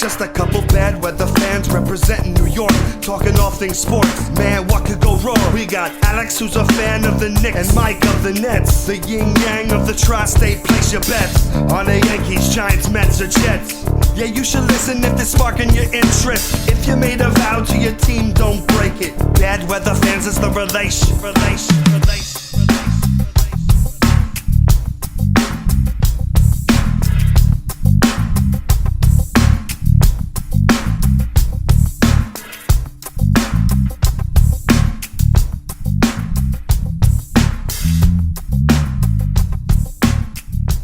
just a couple bad weather fans representing New York, talking all things sports. Man, what could go wrong? We got Alex, who's a fan of the Knicks, and Mike of the Nets. The yin-yang of the tri-state, place your bets on the Yankees, Giants, Mets, or Jets. Yeah, you should listen if it's sparking your interest. If you made a vow to your team, don't break it. Bad weather fans is the relation.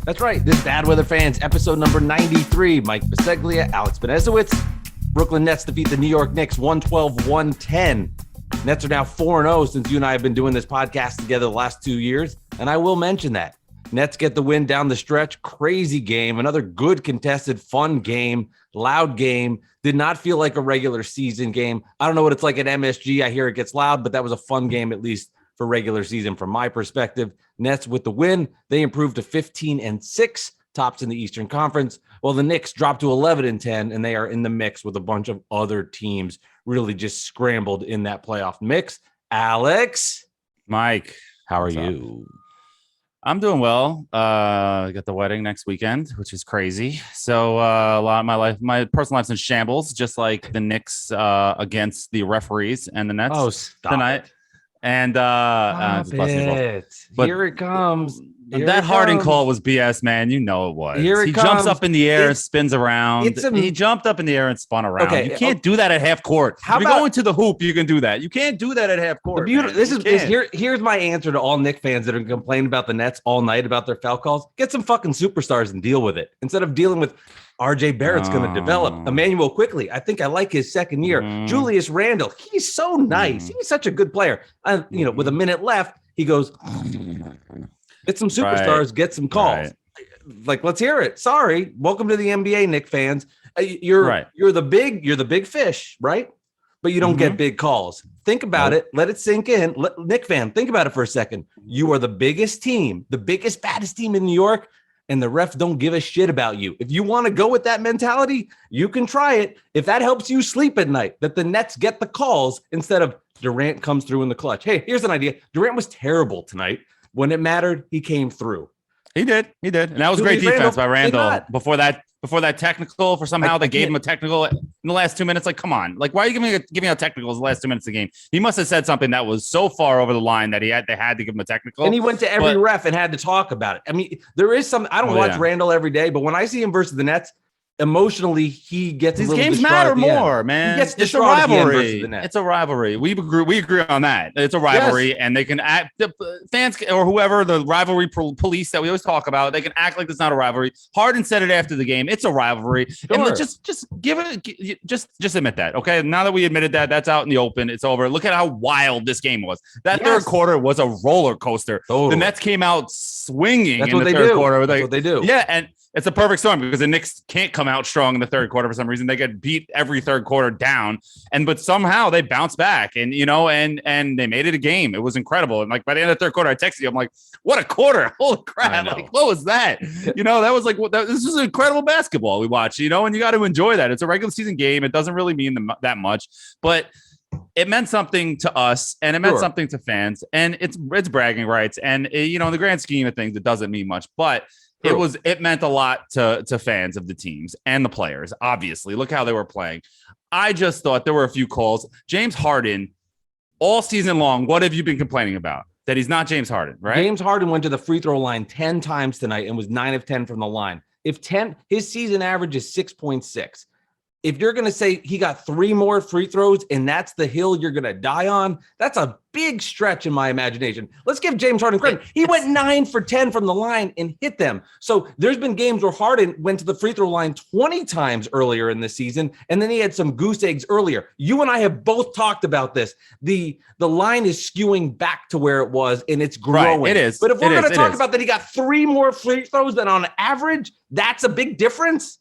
That's right. This Bad Weather Fans, episode number 93. Mike Biseglia, Alex Benezowitz. Brooklyn Nets defeat the New York Knicks 112-110. Nets are now 4-0 since you and I have been doing this podcast together the last 2 years. And I will mention that. Nets get the win down the stretch. Crazy game. Another good contested, fun game. Loud game. Did not feel like a regular season game. I don't know what it's like at MSG. I hear it gets loud, but that was a fun game at least for regular season from my perspective. Nets with the win. They improved to 15-6, tops in the Eastern Conference, while the Knicks dropped to 11-10, and they are in the mix with a bunch of other teams really just scrambled in that playoff mix. Alex, Mike, how are you? I'm doing well. I got the wedding next weekend, which is crazy. So a lot of my personal life's in shambles, just like the Knicks against the referees and the Nets tonight. And here it comes. That Harden call was BS, man. You know it was. He jumps up in the air and spins around. He jumped up in the air and spun around. Okay, you can't do that at half court. If you're going to the hoop, you can do that. You can't do that at half court. Here's my answer to all Knicks fans that are complaining about the Nets all night about their foul calls. Get some fucking superstars and deal with it instead of dealing with RJ Barrett's going to develop. Emmanuel quickly. I think I like his second year. Julius Randle. He's so nice. He's such a good player. With a minute left, he goes, get some superstars, get some calls. Like, let's hear it. Sorry. Welcome to the NBA, Knicks fans. You're the big fish, right? But you don't get big calls. Think about it. Let it sink in. Knicks fan, think about it for a second. You are the biggest team, the biggest, baddest team in New York. And the refs don't give a shit about you. If you want to go with that mentality, you can try it. If that helps you sleep at night, that the Nets get the calls instead of Durant comes through in the clutch. Hey, here's an idea. Durant was terrible tonight. When it mattered, he came through. He did. And that was great defense by Randle. Before that technical, for somehow they gave him a technical in the last 2 minutes. Like, come on. Like, why are you giving out technicals in the last 2 minutes of the game? He must have said something that was so far over the line that they had to give him a technical. And he went to every ref and had to talk about it. I mean, there is some. I don't watch Randle every day, but when I see him versus the Nets, emotionally, he gets these games matter more, man. It's a rivalry. It's a rivalry. We agree on that. It's a rivalry, and they can act. The fans or whoever the rivalry police that we always talk about, they can act like it's not a rivalry. Harden said it after the game. It's a rivalry, and just give it. Just admit that, okay? Now that we admitted that, that's out in the open. It's over. Look at how wild this game was. That third quarter was a roller coaster. Totally. The Nets came out swinging in the third quarter. That's what they do. Yeah, and it's a perfect storm because the Knicks can't come out strong in the third quarter for some reason. They get beat every third quarter down, but somehow they bounce back and they made it a game. It was incredible. And like by the end of the third quarter, I texted you. I'm like, what a quarter! Holy crap! Like, what was that? That was like this is incredible basketball we watched. And you got to enjoy that. It's a regular season game. It doesn't really mean that much, but it meant something to us and it meant something to fans. And it's bragging rights. And in the grand scheme of things, it doesn't mean much, but it meant a lot to fans of the teams and the players. Obviously, look how they were playing. I just thought there were a few calls. James Harden, all season long, what have you been complaining about? That he's not James Harden, right? James Harden went to the free throw line 10 times tonight and was 9 of 10 from the line. His season average is 6.6. If you're going to say he got 3 more free throws and that's the hill you're going to die on, that's a big stretch in my imagination. Let's give James Harden credit. He went 9 for 10 from the line and hit them. So there's been games where Harden went to the free throw line 20 times earlier in the season, and then he had some goose eggs earlier. You and I have both talked about this. The line is skewing back to where it was, and it's growing. Right, it is. But if we're going to talk about that he got 3 more free throws than on average, that's a big difference.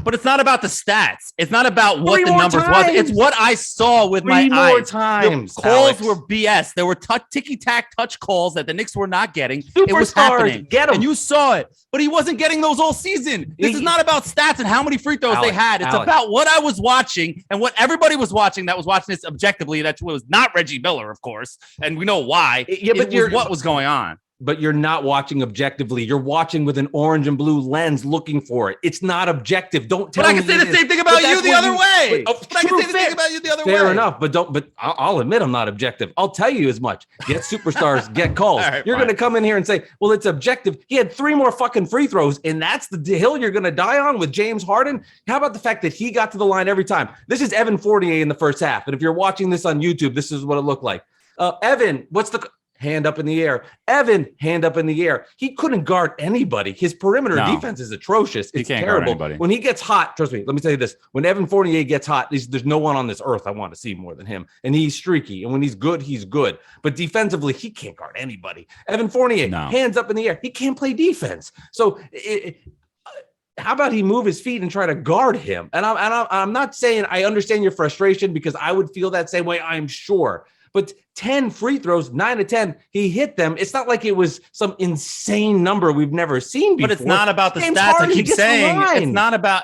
But it's not about the stats. It's not about what Three the more numbers times. was. It's what I saw with my Three more eyes. times. The calls Alex. were BS. There were ticky-tack touch calls that the Knicks were not getting. It was Superstars, happening. get 'em. And you saw it. But he wasn't getting those all season. This is not about stats and how many free throws they had. It's about what I was watching and what everybody was watching that was watching this objectively. That was not Reggie Miller, of course. And we know why. Yeah, but what was going on. But you're not watching objectively. You're watching with an orange and blue lens looking for it. It's not objective. Don't tell me. But I can say the same thing about you the other way. But I can say the same about you the other way. Fair enough, but I'll admit I'm not objective. I'll tell you as much. Get superstars, get calls. Right, you're going to come in here and say, well, it's objective. He had 3 more fucking free throws, and that's the hill you're going to die on with James Harden. How about the fact that he got to the line every time? This is Evan Fournier in the first half. And if you're watching this on YouTube, this is what it looked like. Evan, what's the hand up in the air? Evan, hand up in the air. He couldn't guard anybody. His perimeter defense is atrocious. It's terrible. When he gets hot, trust me, let me tell you this. When Evan Fournier gets hot, there's no one on this earth I want to see more than him. And he's streaky. And when he's good, he's good. But defensively, he can't guard anybody. Evan Fournier, hands up in the air. He can't play defense. So how about he move his feet and try to guard him? And I'm not saying I understand your frustration, because I would feel that same way, I'm sure. But 10 free throws, 9 to 10, he hit them. It's not like it was some insane number we've never seen before. But it's not about the James stats. Harden, I keep saying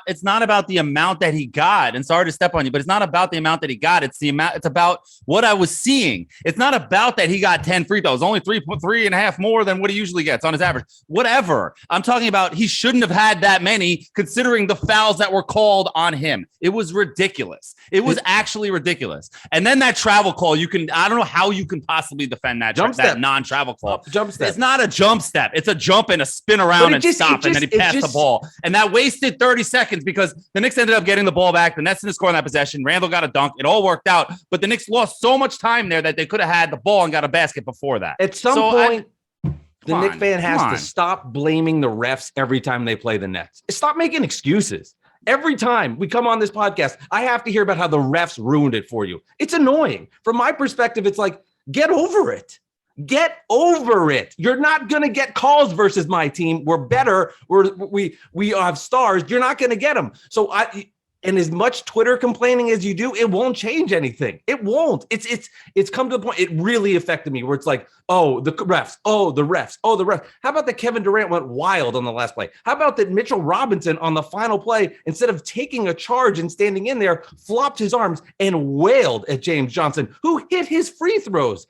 it's not about the amount that he got. And sorry to step on you, but it's not about the amount that he got. It's the amount. It's about what I was seeing. It's not about that he got 10 free throws, only 3.5 more than what he usually gets on his average. Whatever. I'm talking about he shouldn't have had that many, considering the fouls that were called on him. It was ridiculous. It was actually ridiculous. And then that travel call, I don't know how you can possibly defend that non-travel call. Jump step. It's not a jump step. It's a jump and a spin around and stop, and then he passed the ball. And that wasted 30 seconds because the Knicks ended up getting the ball back. The Nets didn't score on that possession. Randle got a dunk. It all worked out. But the Knicks lost so much time there that they could have had the ball and got a basket before that. At some point, the Knicks fan has to stop blaming the refs every time they play the Nets. Stop making excuses. Every time we come on this podcast, I have to hear about how the refs ruined it for you. It's annoying. From my perspective, it's like, get over it. Get over it. You're not going to get calls versus my team. We're better. We have stars. You're not going to get them. So and as much Twitter complaining as you do, it won't change anything. It won't. It's come to the point. It really affected me where it's like, oh, the refs. Oh, the refs. Oh, the refs. How about that Kevin Durant went wild on the last play? How about that Mitchell Robinson on the final play, instead of taking a charge and standing in there, flopped his arms and wailed at James Johnson, who hit his free throws?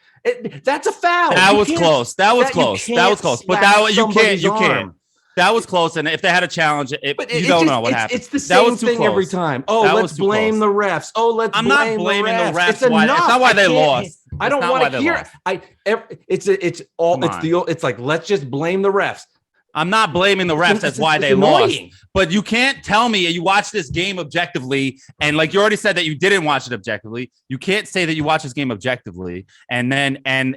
That's a foul. That was close. But you can't. That was close, and if they had a challenge, you don't know what happened. It's the same thing every time. Oh, let's blame the refs. Oh, I'm not blaming the refs. It's not why they lost. I don't want to hear it. It's like, let's just blame the refs. I'm not blaming the refs. That's why they lost. But you can't tell me you watch this game objectively. And like you already said that you didn't watch it objectively. You can't say that you watch this game objectively. And then, and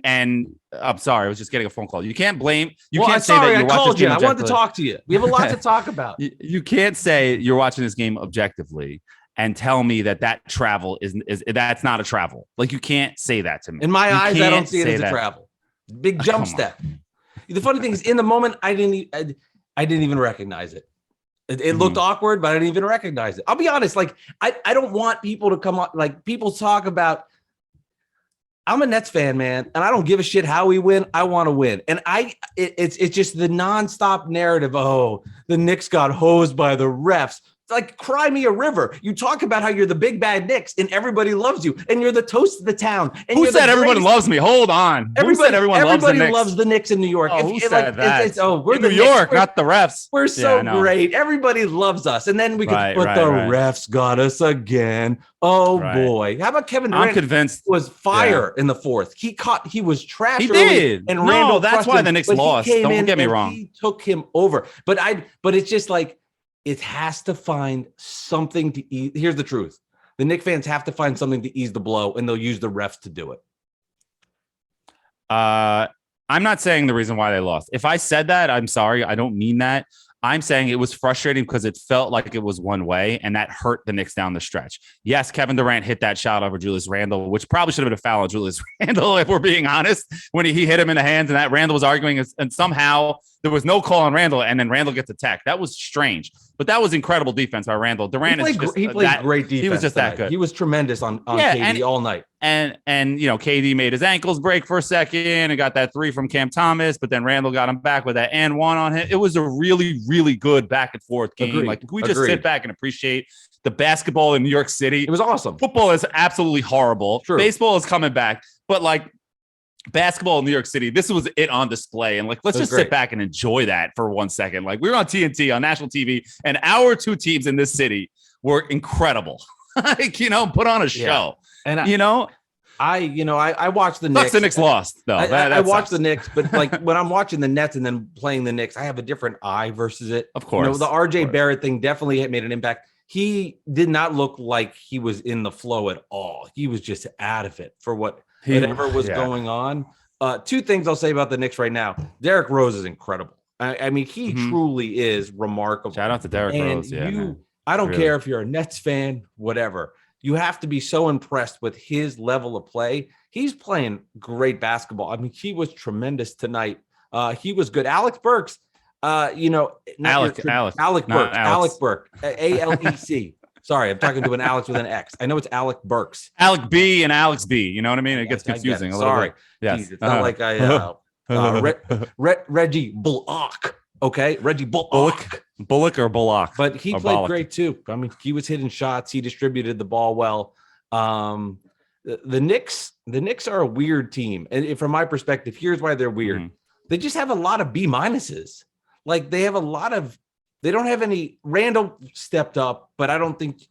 I'm sorry, I was just getting a phone call. You can't blame. Can't say that you watch this game objectively. I wanted to talk to you. We have a lot to talk about. You can't say you're watching this game objectively and tell me that travel is that's not a travel. Like, you can't say that to me. In my eyes, I don't see it as a travel. Big jump step. The funny thing is, in the moment, I didn't even recognize it. It looked awkward, but I didn't even recognize it. I'll be honest. Like, I don't want people to come on. Like, people talk about, I'm a Nets fan, man, and I don't give a shit how we win. I want to win. And it's just the nonstop narrative. Oh, the Knicks got hosed by the refs. Like, cry me a river. You talk about how you're the big bad Knicks and everybody loves you and you're the toast of the town. And who said everybody loves me? Hold on. Everybody loves the Knicks in New York. Who said that? We're New York, not the refs. We're so great. Everybody loves us. And then we can put the refs got us again. Oh boy. How about Kevin Durant? I'm convinced was fire in the fourth. He was trash. He did. And Randle, that's why the Knicks lost. Don't get me wrong. He took him over. But it's just like, it has to find something to ease. Here's the truth. The Knicks fans have to find something to ease the blow, and they'll use the refs to do it. I'm not saying the reason why they lost. If I said that, I'm sorry. I don't mean that. I'm saying it was frustrating because it felt like it was one way, and that hurt the Knicks down the stretch. Yes, Kevin Durant hit that shot over Julius Randle, which probably should have been a foul on Julius Randle, if we're being honest, when he hit him in the hands, and that Randle was arguing, and somehow there was no call on Randle, and then Randle gets attacked. That was strange. but that was incredible defense by Randle. Durant he played great defense. He was just tonight. that good. He was tremendous on KD all night. And KD made his ankles break for a second and got that 3 from Cam Thomas, but then Randle got him back with that and 1 on him. It was a really, really good back and forth game. Agreed. Like, we just sit back and appreciate the basketball in New York City. It was awesome. Football is absolutely horrible. True. Baseball is coming back, but like basketball in New York City, this was it on display. And like, let's just sit back and enjoy that for 1 second. Like, we were on TNT on national TV, and our 2 teams in this city were incredible. Like, put on a show. And I watched the Knicks. Knicks. The Knicks lost though. I watched the Knicks, but like when I'm watching the Nets and then playing the Knicks, I have a different eye versus it. Of course, the RJ Barrett thing definitely made an impact. He did not look like he was in the flow at all. He was just out of it for whatever was going on. 2 things I'll say about the Knicks right now. Derrick Rose is incredible. I mean, he truly is remarkable. Shout out to Derrick Rose. I don't care if you're a Nets fan, whatever. You have to be so impressed with his level of play. He's playing great basketball. I mean, he was tremendous tonight. He was good. Alec Burks, Alec Burke, Alec. Sorry, I'm talking to an Alex with an X. I know it's Alec Burks. Alec B and Alex B. You know what I mean? It gets confusing. Sorry. Yes. Jeez, it's not like I Reggie Bullock. Okay, Reggie Bullock. Bullock or Bullock. But he played great too. I mean, he was hitting shots. He distributed the ball well. The Knicks are a weird team. And from my perspective, here's why they're weird. Mm-hmm. They just have a lot of B minuses. Like they don't have any. Randle stepped up, but I don't think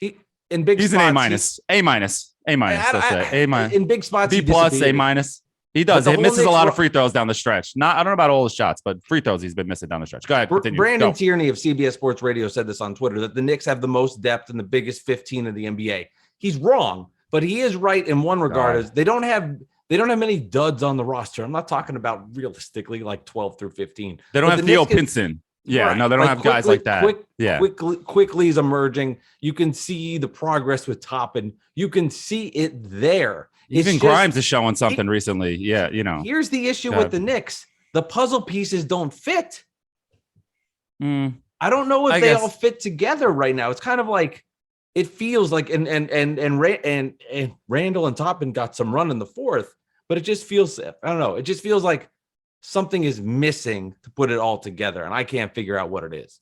he's an A minus. A minus. In big spots, B plus, A minus. He does. He misses a lot of free throws down the stretch. I don't know about all his shots, but free throws he's been missing down the stretch. Go ahead. Continue. Brandon Tierney of CBS Sports Radio said this on Twitter, that the Knicks have the most depth and the biggest 15 of the NBA. He's wrong, but he is right in one regard. As they don't have many duds on the roster. I'm not talking about realistically like 12 through 15. They don't have Theo Pinson. Yeah, right. No, they don't have guys like that. Quickly is emerging. You can see the progress with Toppin. You can see it there. Even Grimes is showing something recently. Yeah, Here's the issue with the Knicks. The puzzle pieces don't fit. I don't know if they all fit together right now. It's kind of like it feels like and Randle and Toppin got some run in the 4th, but it just feels, I don't know. It just feels like something is missing to put it all together, and I can't figure out what it is.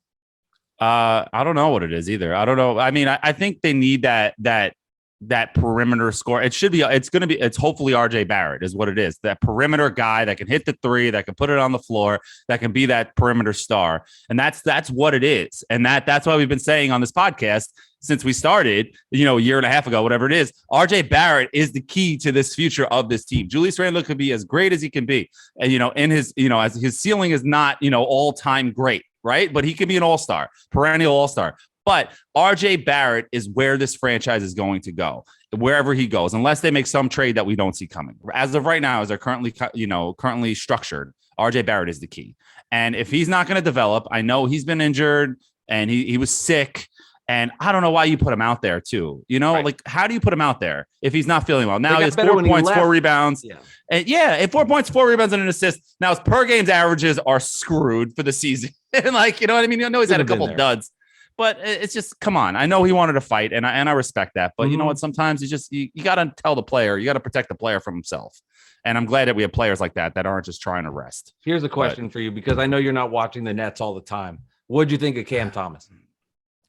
I don't know what it is either. I don't know. I mean, I think they need that perimeter score. It's hopefully RJ Barrett is what it is. That perimeter guy that can hit the 3, that can put it on the floor, that can be that perimeter star. And that's what it is. And that's why we've been saying on this podcast since we started, a year and a half ago, whatever it is, RJ Barrett is the key to this future of this team. Julius Randle could be as great as he can be. And, in his, as his ceiling is not, all time great, right? But he can be an all-star, perennial all-star. But RJ Barrett is where this franchise is going to go, wherever he goes, unless they make some trade that we don't see coming. As of right now, as they're currently structured, RJ Barrett is the key. And if he's not going to develop, I know he's been injured and he was sick. And I don't know why you put him out there too. Right. Like, how do you put him out there if he's not feeling well? Now he has 4 points, 4 rebounds. Yeah. And 4 points, 4 rebounds, and an assist. Now his per game's averages are screwed for the season. And like, you know what I mean? I know he's had a couple duds. But it's just, come on. I know he wanted to fight, and I respect that. But you know what? Sometimes you got to tell the player, you got to protect the player from himself. And I'm glad that we have players like that aren't just trying to rest. Here's a question for you, because I know you're not watching the Nets all the time. What'd you think of Cam Thomas?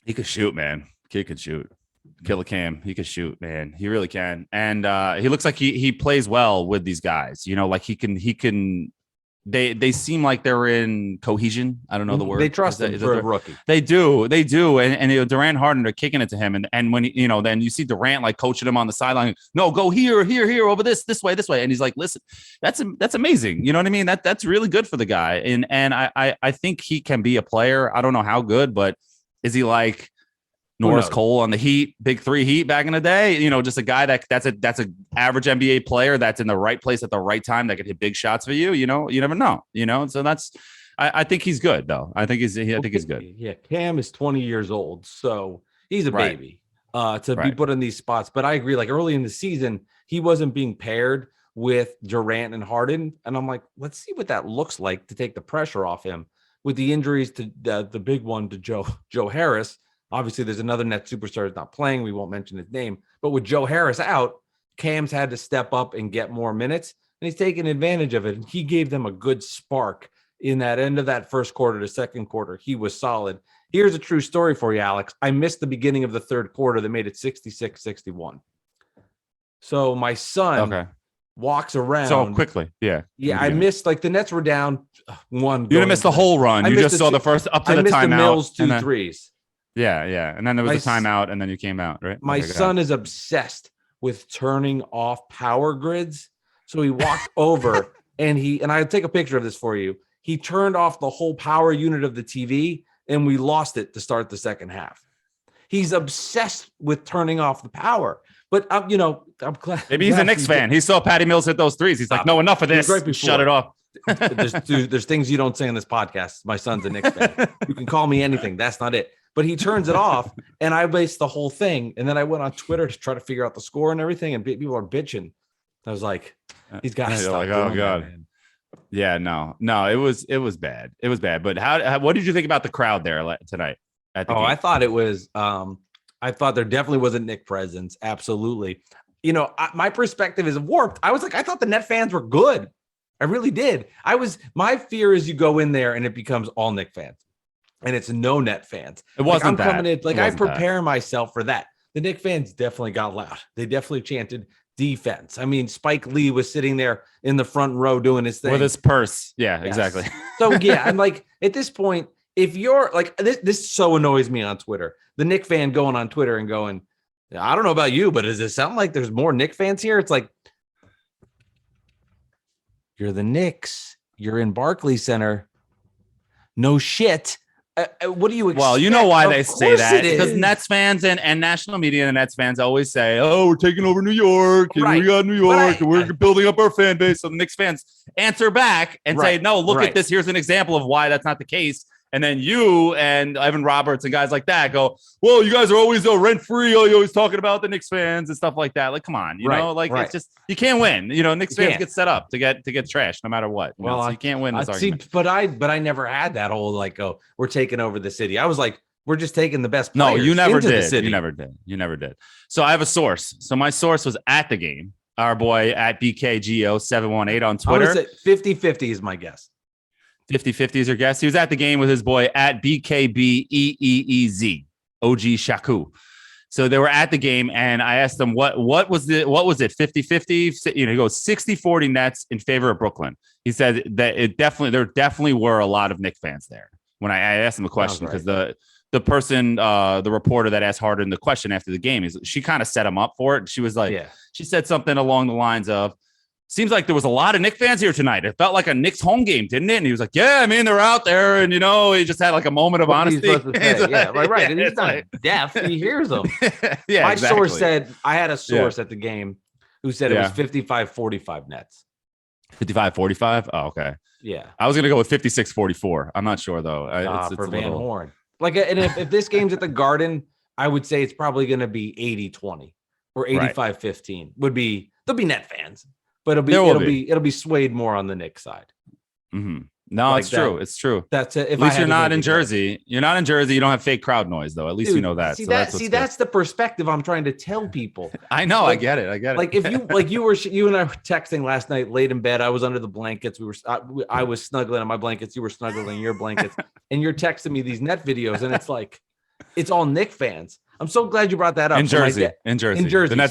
He could shoot, man. Kid could shoot. Killer Cam. He could shoot, man. He really can. And he looks like he plays well with these guys. Like he can. They seem like they're in cohesion. I don't know the word. They trust him for a rookie. They do. And Durant, Harden are kicking it to him. And when then you see Durant like coaching him on the sideline. No, go here, over this way. And he's like, listen, that's amazing. You know what I mean? That's really good for the guy. And I think he can be a player. I don't know how good, but is he like Norris Cole on the Heat, big 3 Heat back in the day? Just a guy that's an average NBA player that's in the right place at the right time that could hit big shots for you. You never know. So I think he's good though. I think he's good. Yeah, Cam is 20 years old, so he's a baby to be put in these spots. But I agree. Like early in the season, he wasn't being paired with Durant and Harden, and I'm like, let's see what that looks like to take the pressure off him. with the injuries to the big one to Joe Harris. Obviously, there's another net superstar that's not playing. We won't mention his name. But with Joe Harris out, Cam's had to step up and get more minutes, and he's taking advantage of it. And he gave them a good spark in that end of that first quarter to second quarter. He was solid. Here's a true story for you, Alex. I missed the beginning of the third quarter that made it 66-61. So my son walks around. So quickly. Yeah. Yeah, I missed, like, the Nets were down one. You didn't miss the whole run. You just saw the first up to the timeout. The Mills two threes. Yeah. And then there was a timeout, and then you came out, right? My son is obsessed with turning off power grids. So he walked over and I'll take a picture of this for you. He turned off the whole power unit of the TV, and we lost it to start the second half. He's obsessed with turning off the power. But I'm glad. Maybe he's a Knicks fan. He saw Patty Mills hit those threes. He's like, no, enough of this. Shut it off. There's things you don't say on this podcast. My son's a Knicks fan. You can call me anything. That's not it. But he turns it off, and I based the whole thing. And then I went on Twitter to try to figure out the score and everything, and people are bitching. I was like, he's got to stop. Like, oh god. That, man. Yeah, no, it was bad. It was bad. But what did you think about the crowd there tonight? At the game? I thought it was. I thought there definitely was a Knick presence. Absolutely. My perspective is warped. I was like, I thought the Net fans were good. I really did. My fear is you go in there and it becomes all Knick fans, and it's no Net fans. It wasn't I'm coming in, I prepare myself for that. The Knick fans definitely got loud. They definitely chanted defense. I mean, Spike Lee was sitting there in the front row doing his thing with his purse. Yeah, yes. Exactly. So yeah, I'm like, at this point, if you're like, this so annoys me on Twitter. The Knick fan going on Twitter and going, I don't know about you, but does it sound like there's more Knick fans here? It's like, you're the Knicks. You're in Barclays Center. No shit. What do you expect? Well, you know why they say that, because Nets fans and national media and Nets fans always say, oh, we're taking over New York, and we got New York, and we're building up our fan base. So the Knicks fans answer back and say, no, look at this. Here's an example of why that's not the case. And then you and Evan Roberts and guys like that go, well, you guys are always rent-free. Oh, you're always talking about the Knicks fans and stuff like that. Like, come on, it's just, you can't win. Knicks fans get set up to get trashed no matter what. So you can't win this argument. But I never had that whole we're taking over the city. I was like, we're just taking the best players. No, you never into did. The city. You never did. So I have a source. So my source was at the game. Our boy at BKGO718 on Twitter. 50-50 is my guess. 50-50 is your guess. He was at the game with his boy at BKBEEEZ, OG Shaku. So they were at the game, and I asked them what was it 50-50? He goes 60-40 Nets in favor of Brooklyn. He said that there definitely were a lot of Knicks fans there. When I asked him the question, because the person, the reporter that asked Harden the question after the game, she kind of set him up for it. She was like, she said something along the lines of, seems like there was a lot of Knicks fans here tonight. It felt like a Knicks home game, didn't it? And he was like, yeah, I mean, they're out there. And, he just had like a moment of honesty. Right. And he's not deaf. He hears them. My source said, I had a source at the game who said it was 55-45 Nets. 55-45? Oh, okay. Yeah. I was going to go with 56-44. I'm not sure, though. It's for Van Horn. And if this game's at the Garden, I would say it's probably going to be 80-20 or 85-15. There'll be Net fans. But it'll be swayed more on the Knicks side. Mm-hmm. No, it's true. It's true. That's it. At least you're not in Jersey. You're not in Jersey. You don't have fake crowd noise, though. At least you know that. That's the perspective I'm trying to tell people. I know. I get it. Like if you you and I were texting last night late in bed. I was under the blankets. I was snuggling on my blankets. You were snuggling in your blankets, and you're texting me these Net videos, and it's like it's all Knick fans. I'm so glad you brought that up. In Jersey. The Nets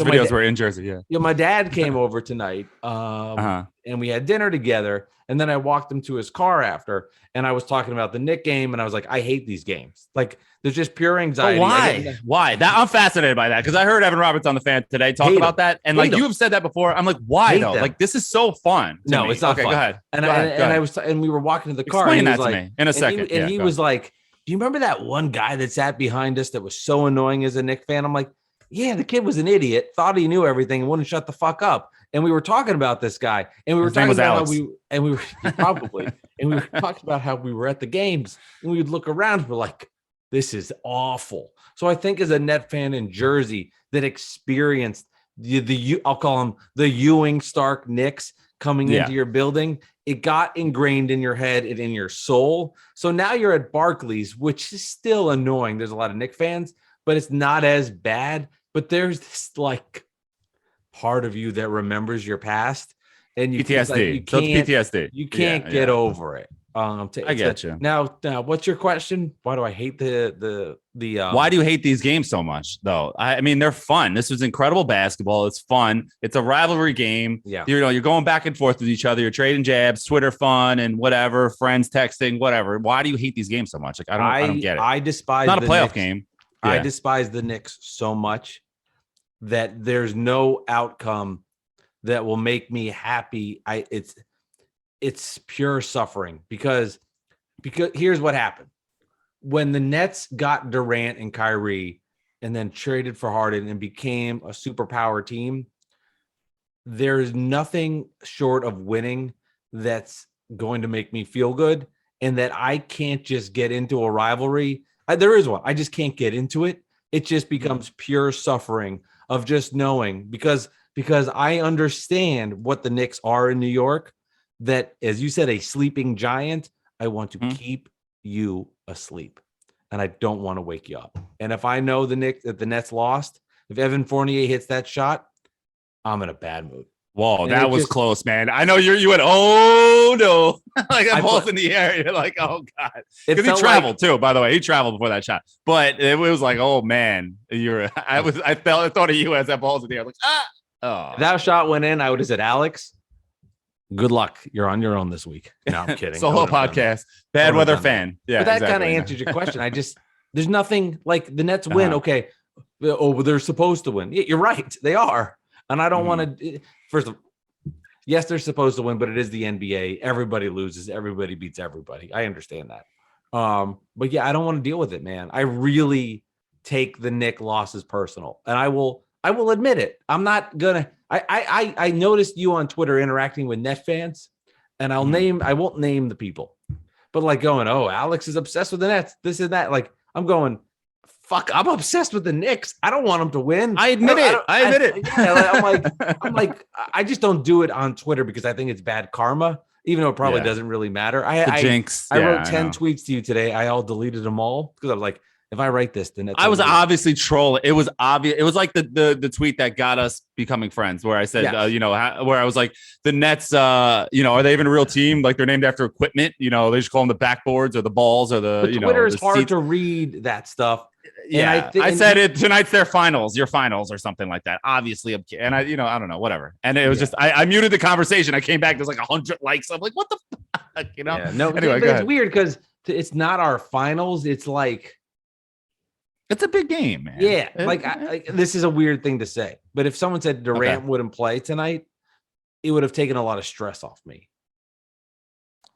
videos were in Jersey. Yeah. My dad came over tonight, and we had dinner together. And then I walked him to his car after, and I was talking about the Knick game, and I was like, I hate these games. Like, there's just pure anxiety. But why? I'm fascinated by that because I heard Evan Roberts on the Fan today talk about that, and you have said that before. I'm like, why though? Like, this is so fun. No, it's not fun. Go ahead. And we were walking to the car. Explain that to me in a second. And he was like, do you remember that one guy that sat behind us that was so annoying as a Knick fan? I'm like, yeah, the kid was an idiot, thought he knew everything and wouldn't shut the fuck up. And we were talking about this guy, and we were talking about how we were talking about how we were at the games, and we would look around and we're like, this is awful. So I think as a Net fan in Jersey that experienced I'll call them the Ewing Stark Knicks coming into your building, it got ingrained in your head and in your soul. So now you're at Barclays, which is still annoying. There's a lot of Knicks fans, but it's not as bad. But there's this like part of you that remembers your past, and you PTSD. Like, you so can't, it's PTSD. You can't get over it. I get you. Now, what's your question? Why do I hate the Why do you hate these games so much, though? I mean, they're fun. This was incredible basketball. It's fun. It's a rivalry game. Yeah. You're going back and forth with each other. You're trading jabs, Twitter fun, and whatever, friends texting, whatever. Why do you hate these games so much? Like, I don't get it. I despise it's not a playoff Knicks. game. Yeah. I despise the Knicks so much that there's no outcome that will make me happy. It's pure suffering because here's what happened. When the Nets got Durant and Kyrie and then traded for Harden and became a superpower team, there's nothing short of winning that's going to make me feel good, and that I can't just get into a rivalry. There is one. I just can't get into it. It just becomes pure suffering of just knowing because I understand what the Knicks are in New York, that, as you said, a sleeping giant. I want to keep you asleep, and I don't want to wake you up. And if I know the Nets lost, if Evan Fournier hits that shot, I'm in a bad mood. Whoa, And that was close, man. I know you went, oh no, like that ball's in the air. You're like, oh god, because he traveled too. By the way, he traveled before that shot, but it was like, oh man, I thought of you as that ball's in the air. Like, If that shot went in, I would have said, Alex, good luck. You're on your own this week. No, I'm kidding. Solo podcast. Bad weather fan. Yeah, but that kind of answers your question. There's nothing like the Nets win. Okay. Oh, they're supposed to win. Yeah, you're right. They are. And I don't want to. First of all, yes, they're supposed to win, but it is the NBA. Everybody loses. Everybody beats everybody. I understand that. But yeah, I don't want to deal with it, man. I really take the Knicks losses personal, and I will admit it. I'm not gonna. I noticed you on Twitter interacting with Net fans, and I won't name the people, but like going, oh, Alex is obsessed with the Nets, this and that. Like I'm going, fuck, I'm obsessed with the Knicks. I don't want them to win. I admit it. Yeah, I'm like, I just don't do it on Twitter because I think it's bad karma, even though it probably doesn't really matter. I jinx. I wrote 10 tweets to you today. I all deleted them all because I was like, if I write this, then I was obviously trolling. It was obvious. It was like the tweet that got us becoming friends, where I said, where I was like, the Nets, are they even a real team? Like they're named after equipment. They just call them the backboards or the balls or the. Twitter is hard to read that stuff. Yeah, I said it tonight's their finals, your finals or something like that. Obviously, and I don't know, whatever. And it was just I muted the conversation. I came back. There's like 100 likes. I'm like, what the fuck, Yeah, no, anyway, but it's weird because it's not our finals. It's like. It's a big game, man. Yeah, this is a weird thing to say, but if someone said Durant wouldn't play tonight, it would have taken a lot of stress off me.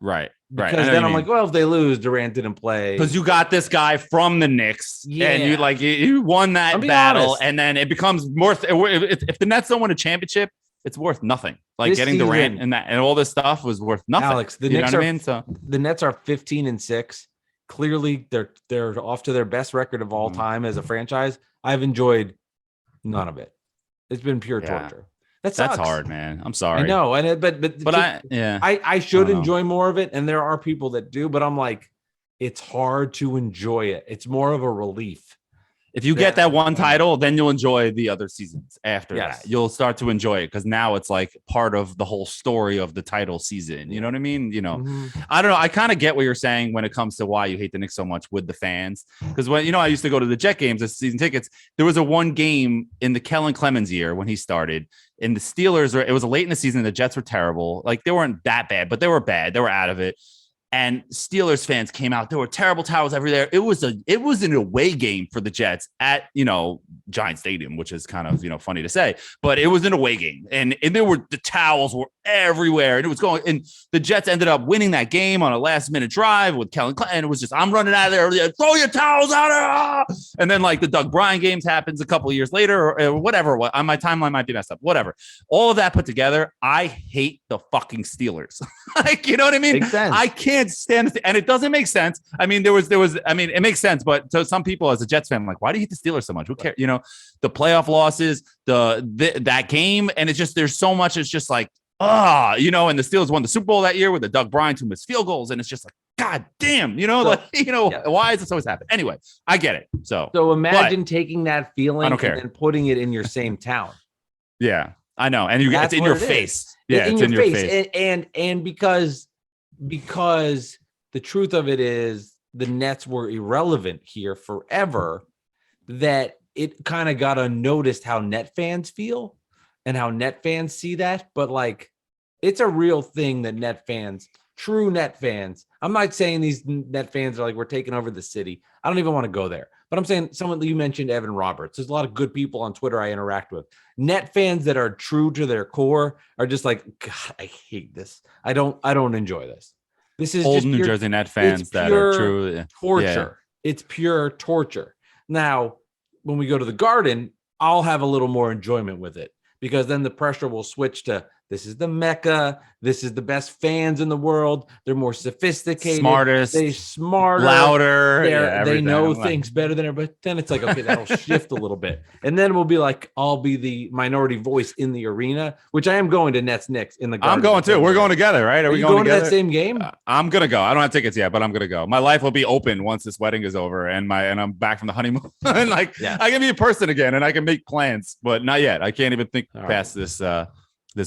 Right. Because then I'm like, well, if they lose, Durant didn't play. Because you got this guy from the Knicks, and you won that battle, honest. And then it becomes more. If the Nets don't win a championship, it's worth nothing. Like this getting Durant and all this stuff was worth nothing. Alex, the Knicks the Nets are 15-6. Clearly, they're off to their best record of all time as a franchise. I've enjoyed none of it. It's been pure torture. That's hard, man. I'm sorry. I know, I should enjoy more of it, and there are people that do, but I'm like, it's hard to enjoy it. It's more of a relief. If you get that one title, then you'll enjoy the other seasons after that. You'll start to enjoy it because now it's like part of the whole story of the title season. You know what I mean? I don't know. I kind of get what you're saying when it comes to why you hate the Knicks so much with the fans. Because when I used to go to the Jet games as season tickets, there was a one game in the Kellen Clemens year when he started. And the Steelers it was late in the season. The Jets were terrible. Like they weren't that bad, but they were bad. They were out of it. And Steelers fans came out. There were terrible towels everywhere. It was an away game for the Jets at Giant Stadium, which is kind of funny to say, but it was an away game, and the towels were everywhere, and it was going. And the Jets ended up winning that game on a last minute drive with Kellen, and it was just I'm running out of there. Throw your towels out there. And then like the Doug Bryan games happens a couple of years later, or whatever. On my timeline might be messed up. Whatever. All of that put together, I hate the fucking Steelers. Like you know what I mean? Makes sense. I can't stand it, and it doesn't make sense. I mean, there was. I mean, it makes sense, but to some people, as a Jets fan, I'm like, why do you hate the Steelers so much? Who cares? The playoff losses, that game, and it's just there's so much. It's just like and the Steelers won the Super Bowl that year with the Doug Bryant who missed field goals. And it's just like, God damn, why is this always happen? Anyway, I get it. So imagine taking that feeling I don't care. and putting it in your same town. Yeah, I know. And it's in your face. Yeah, it's in your face. And because the truth of it is the Nets were irrelevant here forever, that it kind of got unnoticed how Net fans feel and how Net fans see that. But like, it's a real thing that true Net fans, I'm not saying these Net fans are like, we're taking over the city. I don't even want to go there. But I'm saying someone you mentioned, Evan Roberts. There's a lot of good people on Twitter I interact with. Net fans that are true to their core are just like, God, I hate this. I don't enjoy this. This is old just New Jersey Net fans that are true. Torture. Yeah. It's pure torture. Now, when we go to the Garden, I'll have a little more enjoyment with it because then the pressure will switch to this is the Mecca. This is the best fans in the world. They're more sophisticated, they're smarter, louder. They know things better than everybody. Then it's like, okay, that'll shift a little bit. And then we'll be like, I'll be the minority voice in the arena, which I am going to Nets Knicks in the Garden. I'm going too. We're going together, right? Are we going to that same game? I'm going to go. I don't have tickets yet, but I'm going to go. My life will be open once this wedding is over and I'm back from the honeymoon. And I can be a person again and I can make plans, but not yet. I can't even think past this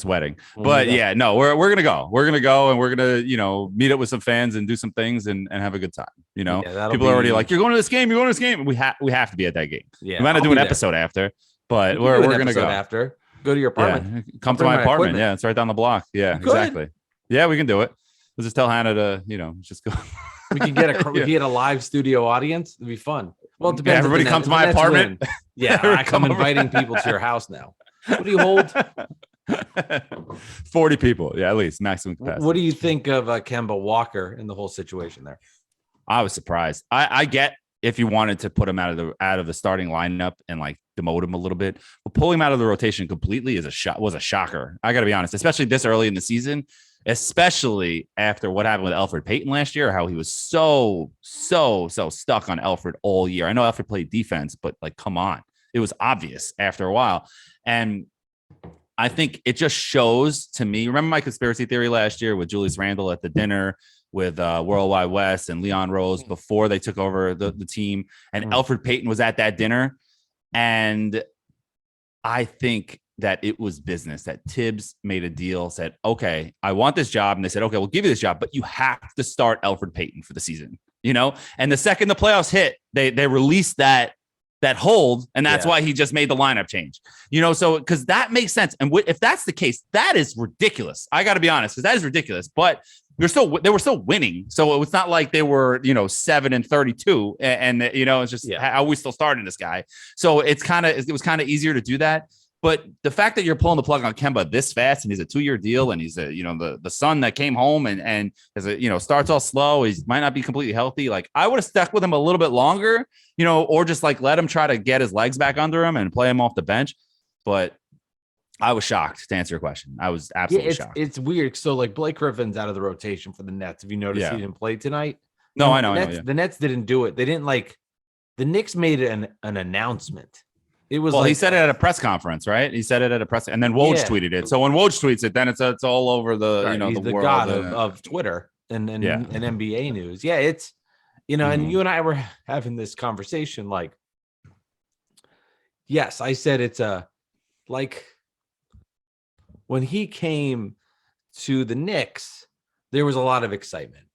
wedding. But we're gonna go. We're gonna go and we're gonna, meet up with some fans and do some things and have a good time. People are already like, you're going to this game, you're going to this game. We have to be at that game. Yeah. We might not do an episode after, but we're gonna go after. Go to your apartment. Yeah. Come to my apartment. Equipment. Yeah, it's right down the block. Yeah, exactly. Yeah, we can do it. We'll just tell Hannah to, just go. We can get a live studio audience. It'd be fun. Well, it depends. Everybody come to my apartment. Yeah, I come inviting people to your house now. What do you hold? 40 people, at least maximum capacity. What do you think of Kemba Walker in the whole situation there? I was surprised. I get if you wanted to put him out of the starting lineup and like demote him a little bit, but pulling him out of the rotation completely was a shocker. I got to be honest, especially this early in the season, especially after what happened with Elfrid Payton last year, how he was so stuck on Elfrid all year. I know Elfrid played defense, but like, come on, it was obvious after a while. And I think it just shows to me. Remember my conspiracy theory last year with Julius Randle at the dinner with Worldwide West and Leon Rose before they took over the team, and Elfrid Payton was at that dinner. And I think that it was business, that Tibbs made a deal, said, okay, I want this job. And they said, okay, we'll give you this job, but you have to start Elfrid Payton for the season, And the second the playoffs hit, they released that hold. And that's why he just made the lineup change, so because that makes sense. And if that's the case, that is ridiculous. I got to be honest, because that is ridiculous, but they were still winning. So it was not like they were, 7-32 and it's just how we still starting this guy. So it was kind of easier to do that. But the fact that you're pulling the plug on Kemba this fast, and he's a 2-year deal, and he's the son that came home and as starts all slow, he might not be completely healthy. Like, I would have stuck with him a little bit longer, or just like let him try to get his legs back under him and play him off the bench. But I was shocked, to answer your question. I was absolutely shocked. It's weird. So like Blake Griffin's out of the rotation for the Nets. Have you noticed he didn't play tonight? No, I know. The Nets didn't do it. They didn't the Knicks made an announcement. It was he said it at a press conference, right? He said it at a press, and then Woj tweeted it. So when Woj tweets it, then it's all over the he's the world god of Twitter and NBA news. Yeah, it's and you and I were having this conversation. Like, yes, I said it's when he came to the Knicks, there was a lot of excitement,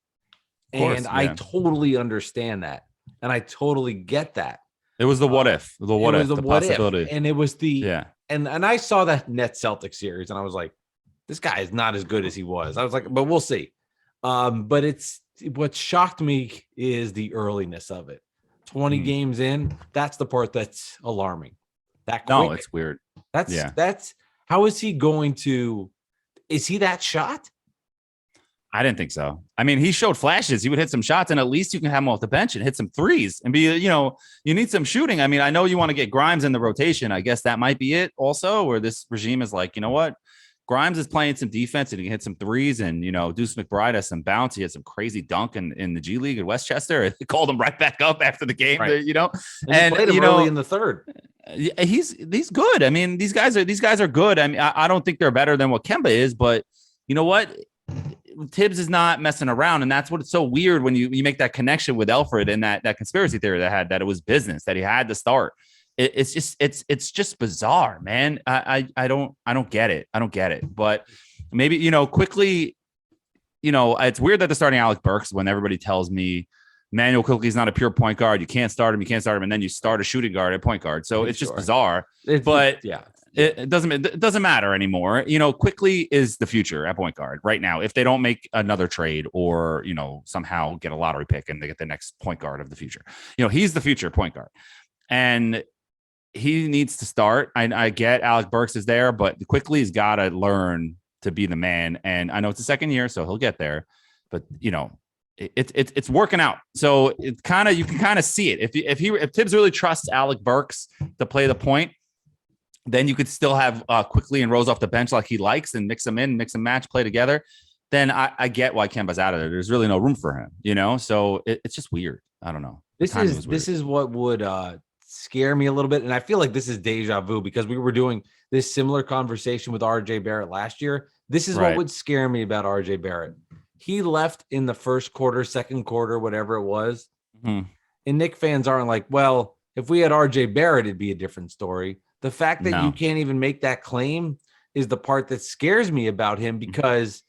and I totally understand that, and I totally get that. It was the what if, the possibility. And it was and I saw that Nets Celtics series and I was like, this guy is not as good as he was. I was like, but we'll see. But what shocked me is the earliness of it. 20 games in, that's the part that's alarming. That quick. No, it's weird. That's how is he going to, is he that shot? I didn't think so. I mean, he showed flashes. He would hit some shots, and at least you can have him off the bench and hit some threes and be, you need some shooting. I mean, I know you want to get Grimes in the rotation. I guess that might be it also, where this regime is like, you know what? Grimes is playing some defense and he can hit some threes, and, Deuce McBride has some bounce. He had some crazy dunk in the G League at Westchester. They called him right back up after the game, right. And he played him early in the third. He's good. I mean, these guys are good. I mean, I don't think they're better than what Kemba is, but you know what? Tibbs is not messing around, and that's what it's so weird when you make that connection with Alfred and that conspiracy theory that it was business, that he had to start. It's just bizarre, man. I don't get it. I don't get it. But maybe quickly, it's weird that they're starting Alec Burks when everybody tells me Manuel Quickly's not a pure point guard. You can't start him. And then you start a shooting guard at point guard. So it's just bizarre. It doesn't matter anymore. Quickly is the future at point guard right now. If they don't make another trade or, somehow get a lottery pick and they get the next point guard of the future, he's the future point guard and he needs to start. I get Alec Burks is there, but Quickly has got to learn to be the man. And I know it's the second year, so he'll get there, but it's working out. So you can kind of see it. If Tibbs really trusts Alec Burks to play the point, then you could still have Quickly and Rose off the bench like he likes and mix them in, mix and match, play together. Then I get why Kemba's out of there. There's really no room for him, So it's just weird. I don't know. This is what would scare me a little bit. And I feel like this is deja vu because we were doing this similar conversation with RJ Barrett last year. This is what would scare me about RJ Barrett. He left in the first quarter, second quarter, whatever it was. Mm-hmm. And Knicks fans aren't like, well, if we had RJ Barrett, it'd be a different story. The fact that you can't even make that claim is the part that scares me about him because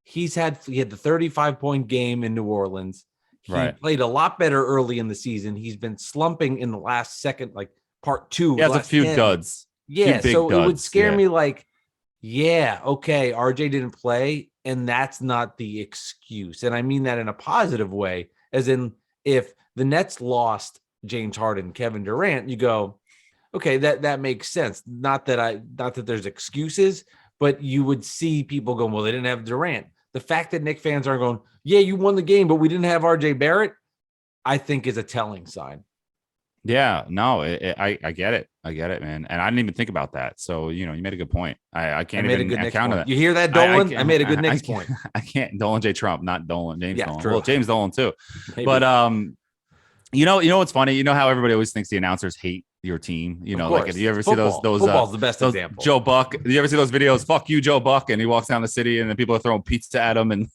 he had the 35-point game in New Orleans. He played a lot better early in the season. He's been slumping in the last second, like part two. He has a few duds. Yeah, so it would scare me like, okay, RJ didn't play, and that's not the excuse. And I mean that in a positive way, as in if the Nets lost James Harden, Kevin Durant, you go, okay, that makes sense. Not that there's excuses, but you would see people going, well, they didn't have Durant. The fact that Knicks fans aren't going, yeah, you won the game, but we didn't have RJ Barrett, I think is a telling sign. Yeah, no, I get it. I get it, man. And I didn't even think about that. So, you made a good point. I can't even account on that. You hear that, Dolan? I made a good Knicks point. I can't. Dolan J. Trump, not Dolan. James Dolan. True. Well, James Dolan too. Maybe. But you know what's funny? You know how everybody always thinks the announcers hate your team. Like you ever see those football's the best example. Joe Buck. Do you ever see those videos? Fuck you, Joe Buck, and he walks down the city, and then people are throwing pizza at him, and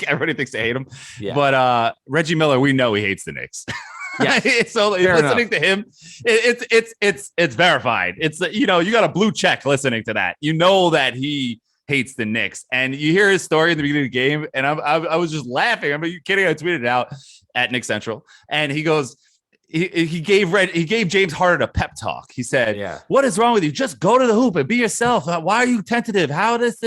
everybody thinks they hate him. Yeah. But Reggie Miller, we know he hates the Knicks. Yeah. So listening to him, it's verified. It's you got a blue check listening to that. You know that he hates the Knicks, and you hear his story in the beginning of the game, and I was just laughing. I'm you kidding? I tweeted it out at Knicks Central, and he goes. He gave James Harden a pep talk. He said, what is wrong with you? Just go to the hoop and be yourself. Why are you tentative? How this?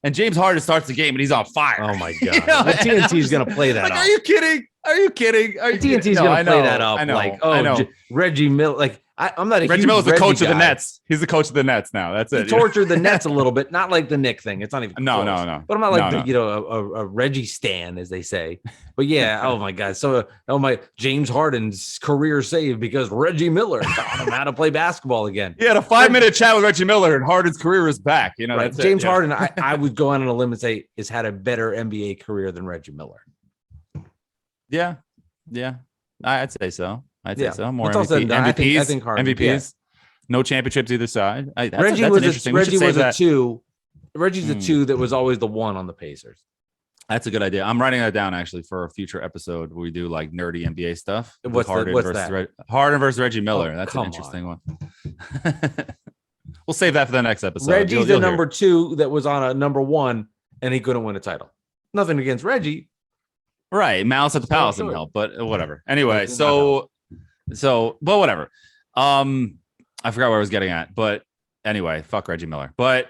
And James Harden starts the game and he's on fire. Oh my God. The TNT is going to play that up. Are you kidding? TNT is going to play that up. I know. Reggie Miller, I'm not a Reggie Miller's the coach of the Nets. He's the coach of the Nets now. That's it. He tortured the Nets a little bit, not like the Knick thing. It's not even no. But I'm not like a Reggie stan, as they say. But yeah, oh my God. So James Harden's career saved because Reggie Miller taught him how to play basketball again. He had a 5-minute chat with Reggie Miller, and Harden's career is back. That's James Harden. I would go out on a limb and say has had a better NBA career than Reggie Miller. Yeah, I'd say so. More MVPs. I think Harden, MVPs. No championships either side. Reggie was a 2. Reggie's a 2 that was always the 1 on the Pacers. That's a good idea. I'm writing that down actually for a future episode where we do like nerdy NBA stuff. What's Harden versus Reggie Miller. That's an interesting one. We'll save that for the next episode. Reggie's the number 2 that was on a number 1, and he couldn't win a title. Nothing against Reggie. Right. Malice at the Palace didn't help, but whatever. Anyway, but whatever. I forgot where I was getting at, but anyway, fuck Reggie Miller. But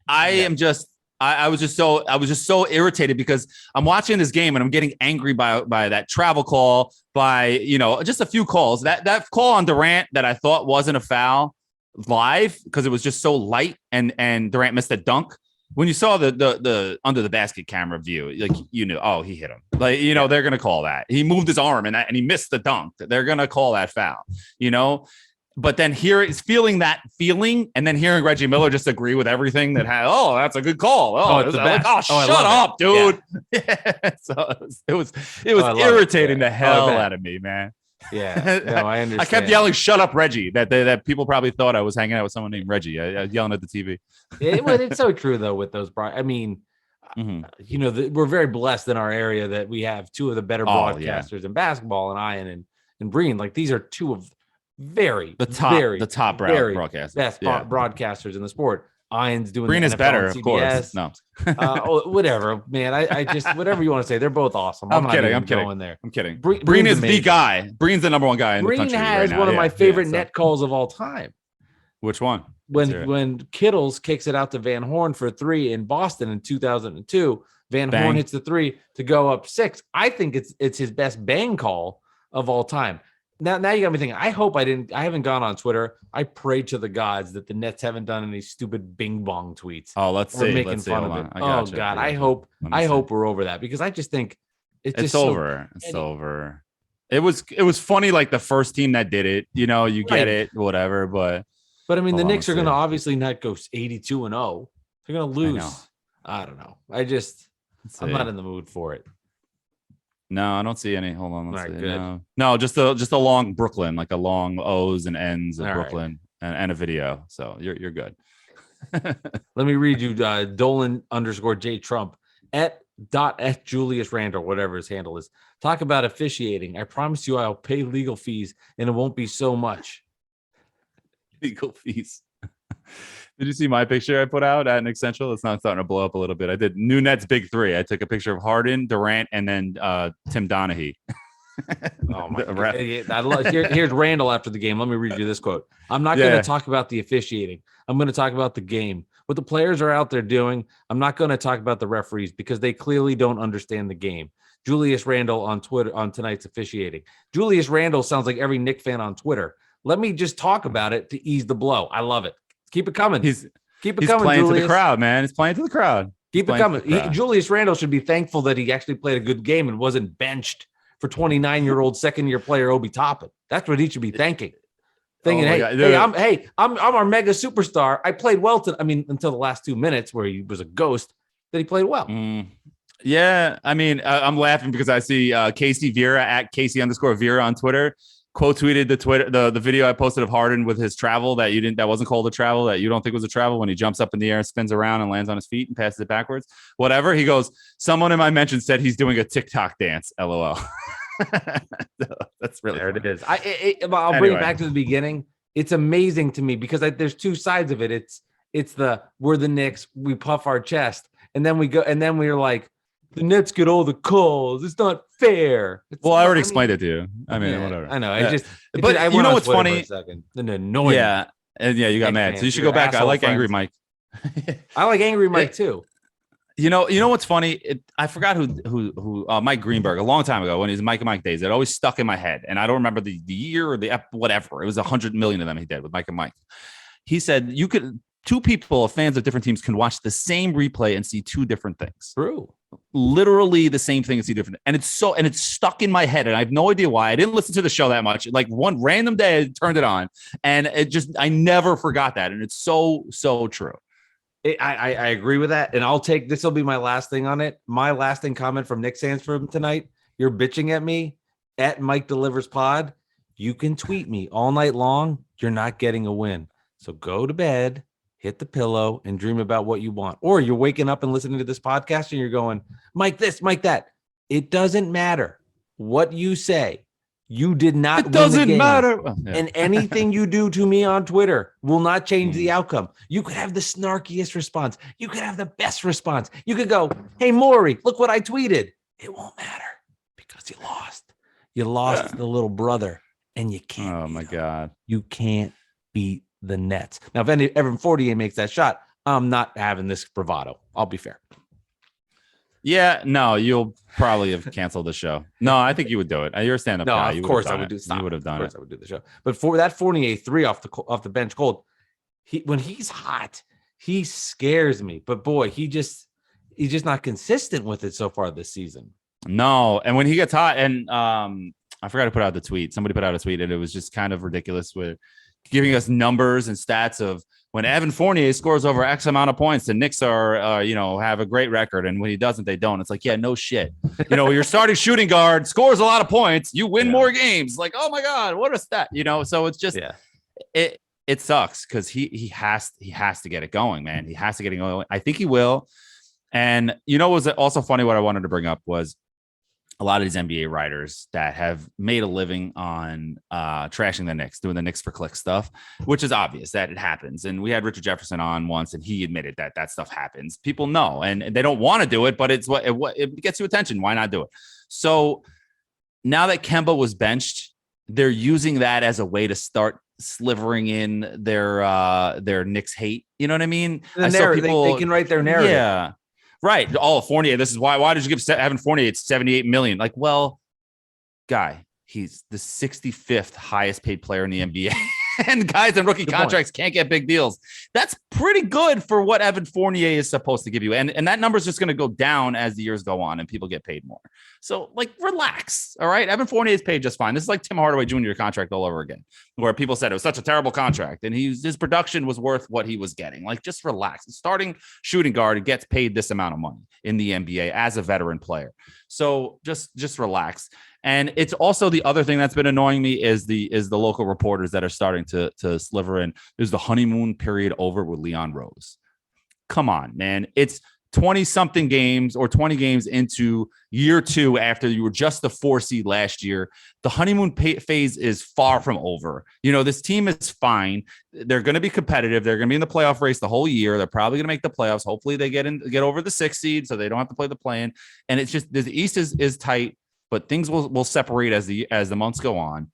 I was just so irritated because I'm watching this game and I'm getting angry by that travel call, by just a few calls. That call on Durant that I thought wasn't a foul live because it was just so light and Durant missed a dunk. When you saw the under the basket camera view, like he hit him. They're gonna call that. He moved his arm and he missed the dunk. They're gonna call that foul. But then feeling that feeling, and then hearing Reggie Miller just agree with everything that had. Oh, that's a good call. It's the best. Shut up, dude. Yeah. So it was irritating the hell out of me, man. Yeah, no, I understand. I kept yelling, "Shut up, Reggie!" That people probably thought I was hanging out with someone named Reggie. I was yelling at the TV. It's so true though with those. I mean, we're very blessed in our area that we have two of the better broadcasters in basketball, and Ian and Breen. Like these are two of the top broadcasters, best broadcasters in the sport. Ian's doing Breen is better, of course. No, whatever, man. I just whatever you want to say. They're both awesome. I'm kidding. Going there. I'm kidding. Breen is the guy. Breen's the number one guy in the country has right now. One of my favorite net calls of all time. Which one? When Kittles kicks it out to Van Horn for 3 in Boston in 2002, Van Horn hits the 3 to go up 6. I think it's his best bang call of all time. Now you got me thinking. I hope I haven't gone on Twitter. I pray to the gods that the Nets haven't done any stupid bing bong tweets. Oh, let's see. Making fun of it. Oh God, I hope we're over that because I just think it's over. It's over. It was funny like the first team that did it. You get it, whatever. But I mean, the Knicks are going to obviously not go 82-0. They're going to lose. I don't know. I'm not in the mood for it. No, I don't see any. Hold on. Let's see. Good. No, just a long Brooklyn, like a long O's and N's of All Brooklyn and a video. So you're good. Let me read you Dolan_J Trump at Julius Randle, whatever his handle is. Talk about officiating. I promise you I'll pay legal fees and it won't be so much. Legal fees. Did you see my picture I put out at Knicks Central? It's not starting to blow up a little bit. I did new Nets big 3. I took a picture of Harden, Durant, and then Tim Donaghy. Oh my God. Here's Randall after the game. Let me read you this quote. I'm not going to talk about the officiating. I'm going to talk about the game. What the players are out there doing. I'm not going to talk about the referees because they clearly don't understand the game. Julius Randle on Twitter on tonight's officiating. Julius Randle sounds like every Knicks fan on Twitter. Let me just talk about it to ease the blow. I love it. Keep it coming. He's coming, playing Julius. To the crowd, man. He's playing to the crowd. Keep it coming. Julius Randle should be thankful that he actually played a good game and wasn't benched for 29-year-old second-year player Obi Toppin. That's what he should be thinking. I'm our mega superstar. I played well until the last 2 minutes where he was a ghost. That he played well. Yeah, I mean, I'm laughing because I see Casey Vera at Casey_Vera on Twitter. Quote tweeted the video I posted of Harden with his travel that wasn't called a travel, that you don't think was a travel, when he jumps up in the air, spins around and lands on his feet and passes it backwards. Whatever. He goes, someone in my mention said he's doing a TikTok dance. LOL. That's really there. Funny. It is. I'll bring it back to the beginning. It's amazing to me because there's two sides of it. It's we're the Knicks, we puff our chest, and then we're like, the Nets get all the calls. It's not fair. I already explained it to you. I mean, whatever. I know. But I you know what's funny? Annoying. Yeah, and you got mad. So you should go back. I like Angry Mike. I like Angry Mike too. You know what's funny? I forgot who Mike Greenberg a long time ago when he was Mike and Mike days. It always stuck in my head, and I don't remember the year or the whatever. It was 100 million of them he did with Mike and Mike. He said two people, fans of different teams, can watch the same replay and see two different things. True. Literally the same thing and see different. And it's stuck in my head. And I have no idea why. I didn't listen to the show that much. Like one random day I turned it on and I never forgot that. And it's so true. I agree with that. And this will be my last thing on it. My lasting comment from Knicks fans from tonight. You're bitching at me at Mike Delivers Pod. You can tweet me all night long. You're not getting a win. So go to bed, hit the pillow, and dream about what you want. Or you're waking up and listening to this podcast and you're going, Mike this, Mike that. It doesn't matter what you say. You did not win the game. It doesn't matter. And anything you do to me on Twitter will not change the outcome. You could have the snarkiest response. You could have the best response. You could go, hey, Maury, look what I tweeted. It won't matter because you lost. You lost the little brother and you can't. Oh, my God. You can't beat the Nets. Now, if Evan Fournier makes that shot, I'm not having this bravado. I'll be fair. Yeah, no, you'll probably have canceled the show. No, I think you would do it. You're a stand-up guy. Of course I would do. You would have done it. I would do the show. But for that Fournier 3 off the bench cold, when he's hot, he scares me. But boy, he's just not consistent with it so far this season. No, and when he gets hot, and I forgot to put out the tweet. Somebody put out a tweet, and it was just kind of ridiculous. With giving us numbers and stats of when Evan Fournier scores over X amount of points, the Knicks are, have a great record. And when he doesn't, they don't. It's like, yeah, no shit. Your starting shooting guard scores a lot of points. You win more games. Like, oh my God, what a stat, So it's just, it sucks because he has to get it going, man. He has to get it going. I think he will. And, what was also funny, what I wanted to bring up was a lot of these NBA writers that have made a living on trashing the Knicks, doing the Knicks for click stuff, which is obvious that it happens. And we had Richard Jefferson on once, and he admitted that stuff happens. People know, and they don't want to do it, but it's what it gets you attention. Why not do it? So now that Kemba was benched, they're using that as a way to start slivering in their Knicks hate. You know what I mean? They can write their narrative. Yeah. Right. Oh, Fournier. This is why did you give Evan Fournier? It's $78 million. Like, well, guy, he's the 65th highest paid player in the NBA. And guys in rookie contracts can't get big deals. That's pretty good for what Evan Fournier is supposed to give you. And that number is just going to go down as the years go on and people get paid more. So, relax. All right. Evan Fournier is paid just fine. This is like Tim Hardaway Jr. contract all over again, where people said it was such a terrible contract and his production was worth what he was getting. Like, just relax. Starting shooting guard gets paid this amount of money in the NBA as a veteran player. So just relax. And it's also the other thing that's been annoying me is the local reporters that are starting to sliver in. Is the honeymoon period over with Leon Rose? Come on, man. It's 20-something games or 20 games into year 2 after you were just the 4 seed last year. The honeymoon phase is far from over. This team is fine. They're going to be competitive. They're going to be in the playoff race the whole year. They're probably going to make the playoffs. Hopefully they get over the 6th seed so they don't have to play the play-in. And it's just the East is tight. But things will separate as the months go on.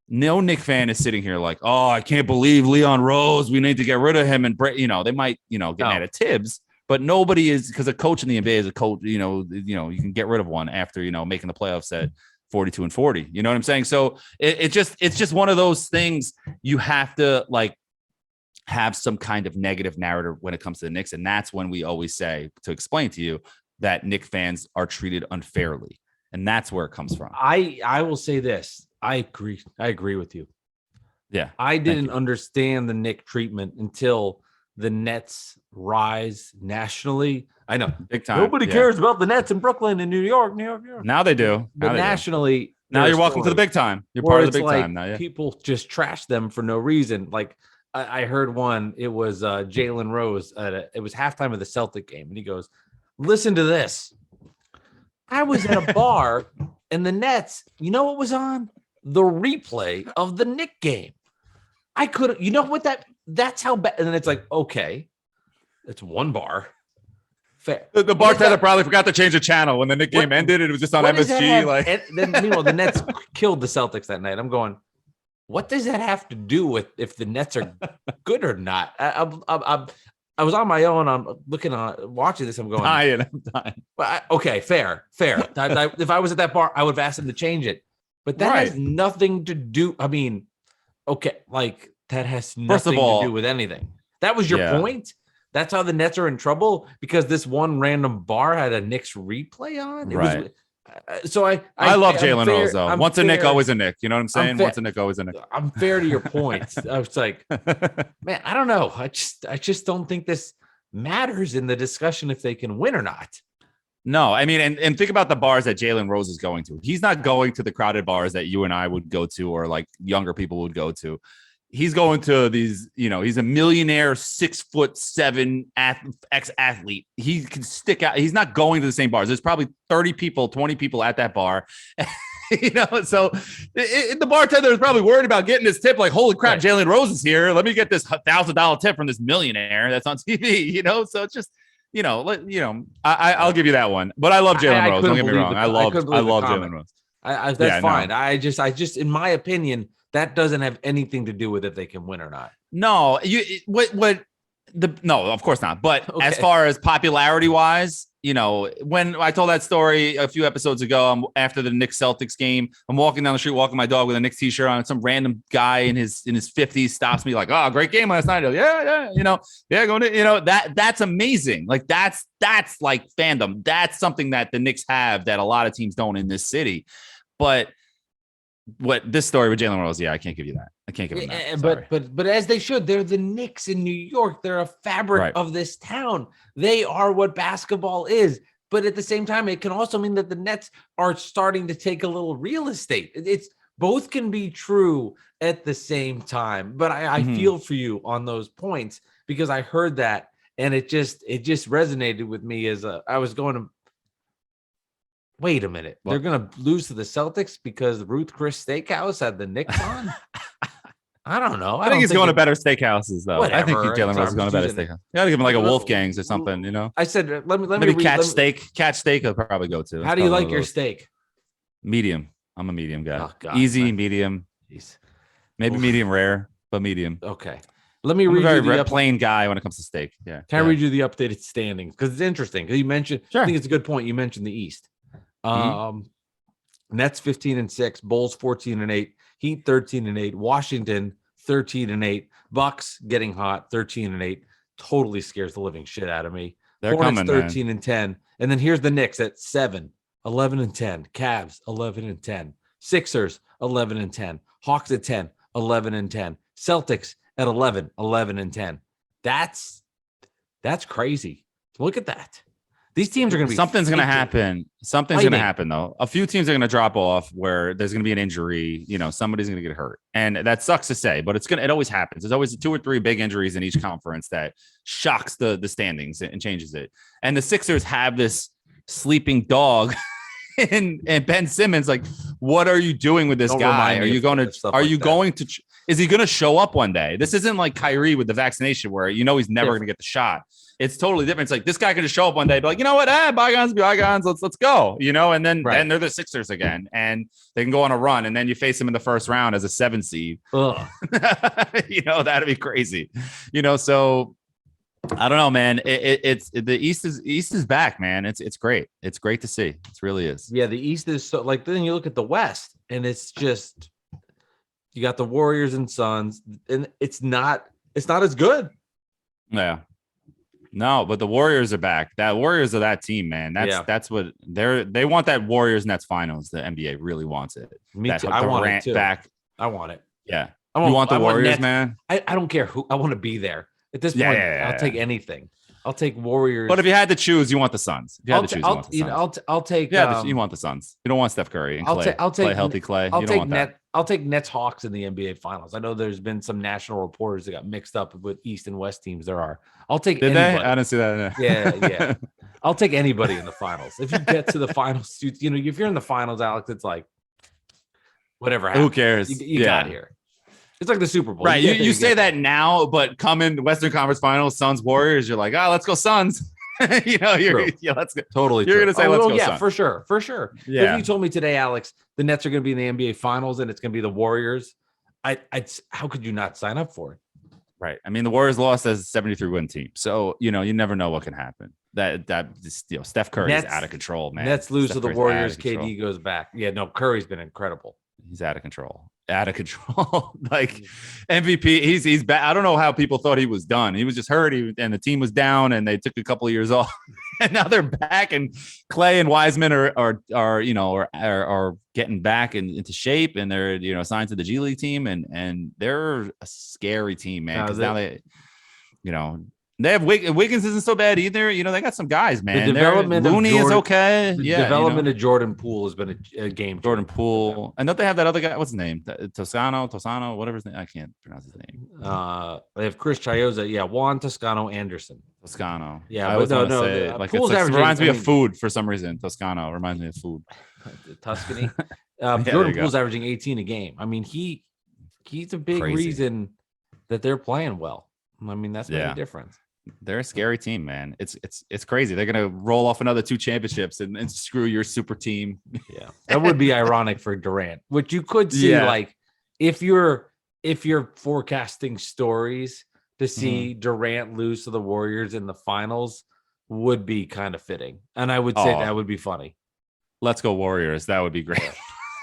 No Knick fan is sitting here like, oh, I can't believe Leon Rose. We need to get rid of him. And they might, get mad at Tibbs, but nobody is, because a coach in the NBA is a coach. You can get rid of one after making the playoffs at 42-40. You know what I'm saying? So it's just one of those things. You have to have some kind of negative narrative when it comes to the Knicks, and that's when we always say to explain to you that Knick fans are treated unfairly. And that's where it comes from. I will say this. I agree with you. Yeah. I didn't understand the Knick treatment until the Nets rise nationally. I know. Big time. Nobody cares about the Nets in Brooklyn and New York. Now they do. But nationally. Now you're welcome to the big time. You're part of the big time now. Yeah. People just trash them for no reason. Like I heard one, it was Jalen Rose. It was halftime of the Celtic game. And he goes, listen to this. I was at a bar and the Nets, you know what was on? The replay of the Knick game. I could, that's how bad. And then it's like, okay, it's one bar. Fair. The bartender probably forgot to change the channel when the Knick game ended. It was just on MSG. And then, meanwhile, the Nets killed the Celtics that night. I'm going, what does that have to do with if the Nets are good or not? I was on my own. I'm watching this. I'm going, I'm dying. But okay, fair. If I was at that bar, I would have asked him to change it. But that has nothing to do. I mean, okay, that has nothing to do with anything. That was your point. That's how the Nets are in trouble because this one random bar had a Knicks replay on. So I love Jalen Rose though. Once a Knick, always a Knick. You know what I'm saying? Once a Knick, always a Knick. I'm fair to your point. I was like, man, I don't know. I just don't think this matters in the discussion if they can win or not. No, I mean, and think about the bars that Jalen Rose is going to. He's not going to the crowded bars that you and I would go to, or younger people would go to. He's going to these, he's a millionaire, 6'7" ex-athlete. He can stick out. He's not going to the same bars. There's probably 30 people, 20 people at that bar. So the bartender is probably worried about getting this tip. Like, holy crap, Jalen Rose is here. Let me get this $1,000 tip from this millionaire that's on TV, So it's just, I'll give you that one. But I love Jalen Rose. Don't get me wrong. I love Jalen Rose. That's fine. No. I just, in my opinion, that doesn't have anything to do with if they can win or not. No, no, of course not. But as far as popularity wise, when I told that story a few episodes ago, after the Knicks Celtics game, I'm walking down the street, walking my dog with a Knicks t-shirt on. Some random guy in his 50s stops me like, "Oh, great game last night." Going to, that's amazing. That's like fandom. That's something that the Knicks have that a lot of teams don't in this city. But what this story with Jalen Rose, I can't give you that. I can't give him that. But as they should, they're the Knicks in New York. They're a fabric of this town. They are what basketball is. But at the same time, it can also mean that the Nets are starting to take a little real estate. It's both can be true at the same time. But I feel for you on those points because I heard that and it just resonated with me as I was going to. Wait a minute. They're going to lose to the Celtics because Ruth Chris Steakhouse had the Knicks on? I don't know. I think he's going to better steakhouses, though. Whatever. I think Jalen Rose is going to better steakhouse. You got to give him like a Wolfgang's or something, you know? I said, let me maybe Catch Steak. Catch Steak I'll probably go to. How do you like your steak? Medium. I'm a medium guy. Oh, God, easy, man. Medium. Jeez. Maybe medium rare, but medium. Okay. Let me I'm read a you very plain guy when it comes to steak. Yeah. Can I read you the updated standings? Because it's interesting. Because you mentioned, I think it's a good point. You mentioned the East. Nets 15-6, Bulls 14-8, Heat 13-8, Washington 13-8, Bucks getting hot 13-8. Totally scares the living shit out of me. They're Hornets coming, 13-10, and then here's the Knicks at 7, 11-10, Cavs 11-10, Sixers 11-10, Hawks at 10, 11-10, Celtics at 11, 11-10. That's crazy. Look at that. These teams are going to be something's going to happen. Something's going to happen though. A few teams are going to drop off where there's going to be an injury. You know, somebody's going to get hurt, and that sucks to say, but it always happens. There's always 2 or 3 big injuries in each conference that shocks the standings and changes it. And the Sixers have this sleeping dog, and Ben Simmons. Like, what are you doing with this guy? Are you going to? Are you going to? Is he going to show up one day? This isn't like Kyrie with the vaccination, where you know he's never going to get the shot. It's totally different. It's like this guy could just show up one day, be like, you know what? Bygones be bygones. Let's go. You know, and then they're the Sixers again, and they can go on a run, and then you face them in the first round as a 7 seed. You know, that'd be crazy. You know, so I don't know, man. It's the East is back, man. It's great. It's great to see. It really is. Yeah, the East is so like. Then you look at the West, and it's just you got the Warriors and Suns, and it's not as good. Yeah. No, but the Warriors are back. That Warriors are that team, man. That's what they want. That Warriors Nets finals. The NBA really wants it. Me too. I want it too. Back. I want it. Yeah. You want the Warriors, man? I don't care who. I want to be there. At this point, I'll take anything. I'll take Warriors. But if you had to choose, you want the Suns. If you had to choose, you want the Suns. I'll take. Yeah, you want the Suns. You don't want Steph Curry and Clay. I'll take healthy Clay. I'll you take don't want that. I'll take Nets Hawks in the NBA Finals. I know there's been some national reporters that got mixed up with East and West teams. There are. I'll take. Did anybody. they? I didn't see that. Yeah. I'll take anybody in the finals. If you get to the finals, you know, if you're in the finals, Alex, it's like whatever happens. Who cares? You got here. It's like the Super Bowl. Right. You say that now, but come in Western Conference Finals, Suns Warriors, you're like, let's go Suns. You know, let's go. Totally. You're gonna say let's go. Yeah, for sure. Yeah. If you told me today, Alex, the Nets are going to be in the NBA Finals and it's going to be the Warriors, how could you not sign up for it? Right. I mean, the Warriors lost as a 73-win team, so you know you never know what can happen. Steph Curry is out of control, man. Nets lose to the Warriors. KD goes back. Yeah, no, Curry's been incredible. He's out of control. Like MVP. He's back. I don't know how people thought he was done. He was just hurt. And the team was down, and they took a couple of years off, and now they're back. And Clay and Wiseman are getting back into shape, and they're signed to the G League team, and they're a scary team, man. Because now they have Wiggins isn't so bad either. You know, they got some guys, man. The development Looney is okay. The development of Jordan Poole has been a game. Jordan Poole. And don't they have that other guy? What's his name? Toscano, whatever his name. I can't pronounce his name. They have Chris Chioza. Yeah, Juan Toscano Anderson. Toscano. Yeah, I always want to say it. Like, it reminds me of food for some reason. Toscano reminds me of food. Tuscany. Jordan Poole's averaging 18 a game. I mean, he's a big reason that they're playing well. I mean, that's the difference. They're a scary team, man. It's crazy. They're gonna roll off another 2 championships and screw your super team. Yeah, that would be ironic for Durant, which you could see like if you're forecasting stories to see Durant lose to the Warriors in the finals would be kind of fitting, and I would say that would be funny. Let's go Warriors. That would be great.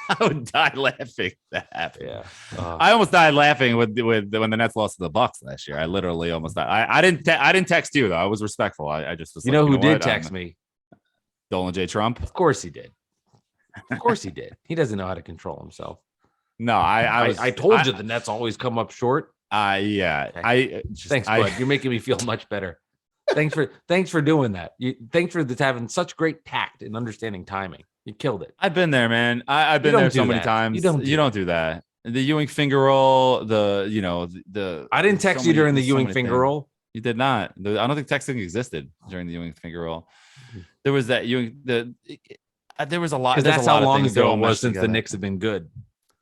I would die laughing. That happened. Yeah, I almost died laughing with when the Nets lost to the Bucks last year. I literally almost died. I didn't text you though. I was respectful. I just was. Who did text me? Dolan J. Trump. Of course he did. Of course he did. He doesn't know how to control himself. No, I told you the Nets always come up short. Yeah. Okay. Thanks, bud. You're making me feel much better. Thanks for doing that. Thanks for having such great tact and understanding timing. You killed it. I've been there, man. I've been there so many times. You don't do that. The Ewing finger roll, the I didn't text you during the Ewing finger roll. You did not. I don't think texting existed during the Ewing finger roll. There was that Ewing. There was a lot. That's how long ago it was since the Knicks have been good.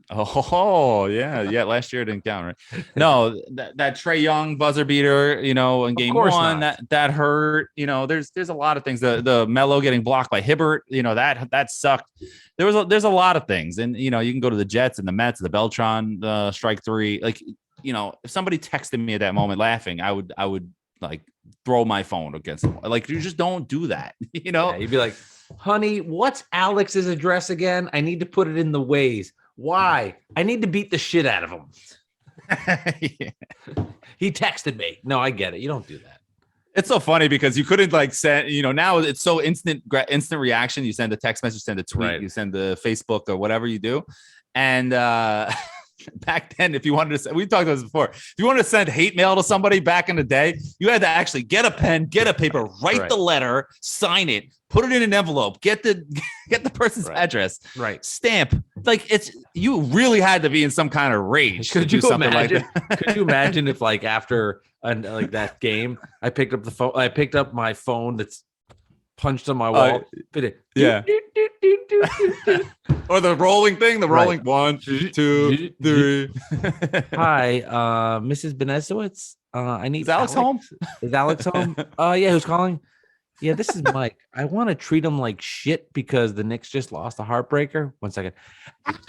Oh yeah. Last year it didn't count, right? No, that Trae Young buzzer beater, in game one, that hurt. There's a lot of things. The Melo getting blocked by Hibbert, that sucked. There's a lot of things, and you can go to the Jets and the Mets, the Beltran strike three. Like, if somebody texted me at that moment laughing, I would like throw my phone against them. Like, you just don't do that. Yeah, you'd be like, honey, what's Alex's address again? I need to put it in the ways. Why? I need to beat the shit out of him. Yeah. He texted me. No, I get it. You don't do that. It's so funny because you couldn't like send, now it's so instant reaction. You send a text message, send a tweet, right. You send the Facebook or whatever you do. And back then, if you wanted to, we talked about this before. If you wanted to send hate mail to somebody back in the day, you had to actually get a pen, get a paper, write the letter, sign it, put it in an envelope, get the person's address, stamp. Like, you really had to be in some kind of rage. Could you imagine? Could you imagine if like after like that game, I picked up the phone, I picked up my phone that's punched on my wall. Yeah. Or the rolling thing, rolling 1, 2, 3. Hi, Mrs. Benezowitz. I need. Is Alex home? Is Alex home? Yeah, who's calling? Yeah, this is Mike. I want to treat him like shit because the Knicks just lost a heartbreaker. 1 second.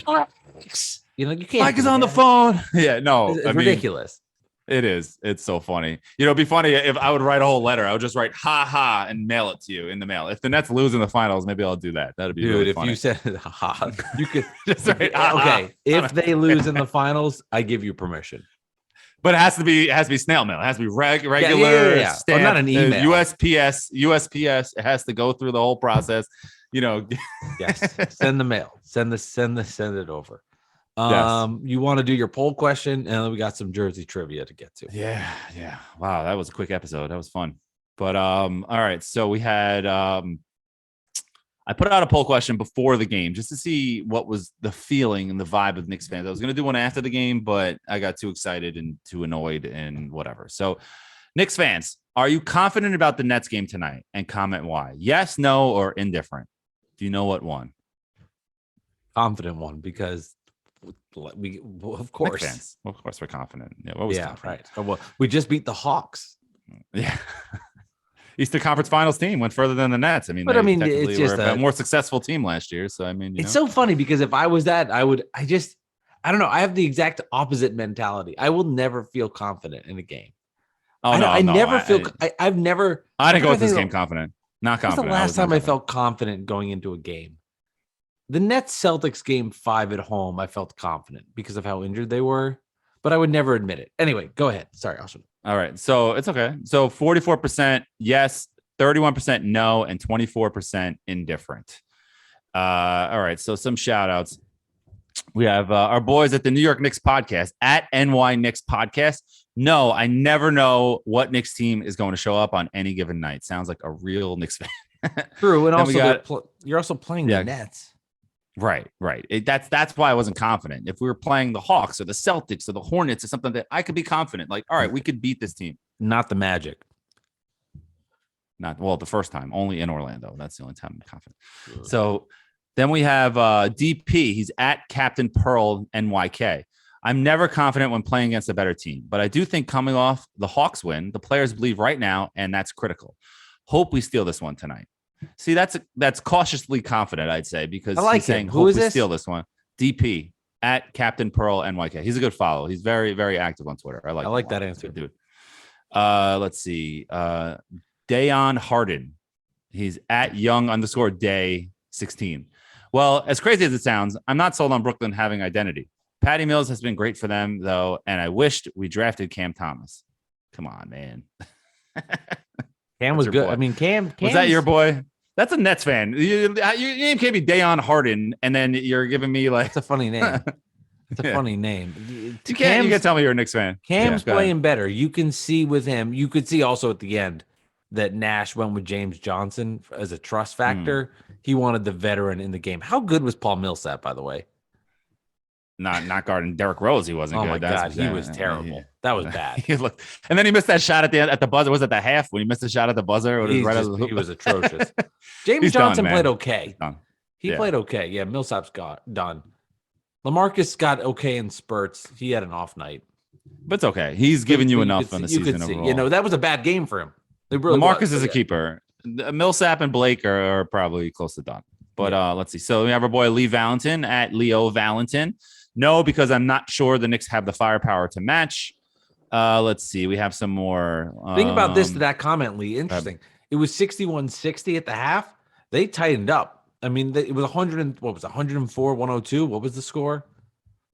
Alex. You can't. Mike is on the phone. Yeah, no, it's ridiculous. It is. It's so funny. It'd be funny if I would write a whole letter. I would just write "ha ha" and mail it to you in the mail. If the Nets lose in the finals, maybe I'll do that. That'd be really funny. If you said "ha," you could just write. Okay, if they lose in the finals, I give you permission. But it has to be snail mail. It has to be regular. Yeah. Stamp, not an email. USPS. It has to go through the whole process. Yes. Send the mail. Send it over. Yes. You want to do your poll question, and then we got some Jersey trivia to get to. Yeah. Wow, that was a quick episode. That was fun. But all right. So we had I put out a poll question before the game just to see what was the feeling and the vibe of Knicks fans. I was going to do one after the game, but I got too excited and too annoyed and whatever. So, Knicks fans, are you confident about the Nets game tonight? And comment why. Yes, no, or indifferent. Do you know what won? Confident one, because of course, fans. Of course, we're confident. Yeah, confident. Right. Well, we just beat the Hawks. Yeah. Eastern Conference Finals team went further than the Nets. It's just a more successful team last year. So it's so funny because if I was that, I don't know. I have the exact opposite mentality. I will never feel confident in a game. Oh no, I never feel. I've never. I didn't go into this game confident. Not confident. The last time I felt confident going into a game. The Nets Celtics game 5 at home, I felt confident because of how injured they were, but I would never admit it. Anyway, go ahead. Sorry, Austin. All right. So it's okay. So 44% yes, 31% no, and 24% indifferent. All right. So some shout outs. We have our boys at the New York Knicks podcast at NY Knicks podcast. No, I never know what Knicks team is going to show up on any given night. Sounds like a real Knicks fan. True. And also you're also playing the Nets. Right. That's why I wasn't confident. If we were playing the Hawks or the Celtics or the Hornets or something, that I could be confident. Like, all right, we could beat this team. Not the Magic. The first time, only in Orlando. That's the only time I'm confident. Sure. So then we have DP. He's at Captain Pearl NYK. I'm never confident when playing against a better team, but I do think coming off the Hawks win, the players believe right now, and that's critical. Hope we steal this one tonight. See, that's cautiously confident, I'd say, because he's saying, "Who is this? Steal this one." DP at Captain Pearl NYK. He's a good follow. He's very, very active on Twitter. I like that answer, dude. Let's see. Dayon Harden. He's at young_day16. Well, as crazy as it sounds, I'm not sold on Brooklyn having identity. Patty Mills has been great for them, though, and I wished we drafted Cam Thomas. Come on, man. Cam was good. Boy. Cam was that your boy? That's a Nets fan. Your name can't be Dayon Harden, and then you're giving me like it's a funny name. It's a funny name. You can't tell me you're a Knicks fan. Cam's playing better. You can see with him. You could see also at the end that Nash went with James Johnson as a trust factor. He wanted the veteran in the game. How good was Paul Millsap, by the way? Not guarding Derrick Rose. He wasn't Oh good. my God, he was terrible. That was bad. And then he missed that shot at the buzzer. Was it the half when he missed the shot at the buzzer? He was atrocious. James Johnson played okay. He played okay. Yeah, Millsap's got done. LaMarcus got okay in spurts. He had an off night. But it's okay. He's given you enough on the season overall. That was a bad game for him. LaMarcus is a keeper. Millsap and Blake are probably close to done. But let's see. So we have our boy Lee Valentin at Leo Valentin. No, because I'm not sure the Knicks have the firepower to match. Let's see. We have some more. Think about that comment, Lee. Interesting. It was 61-60 at the half. They tightened up. I mean, it was 104, 102. What was the score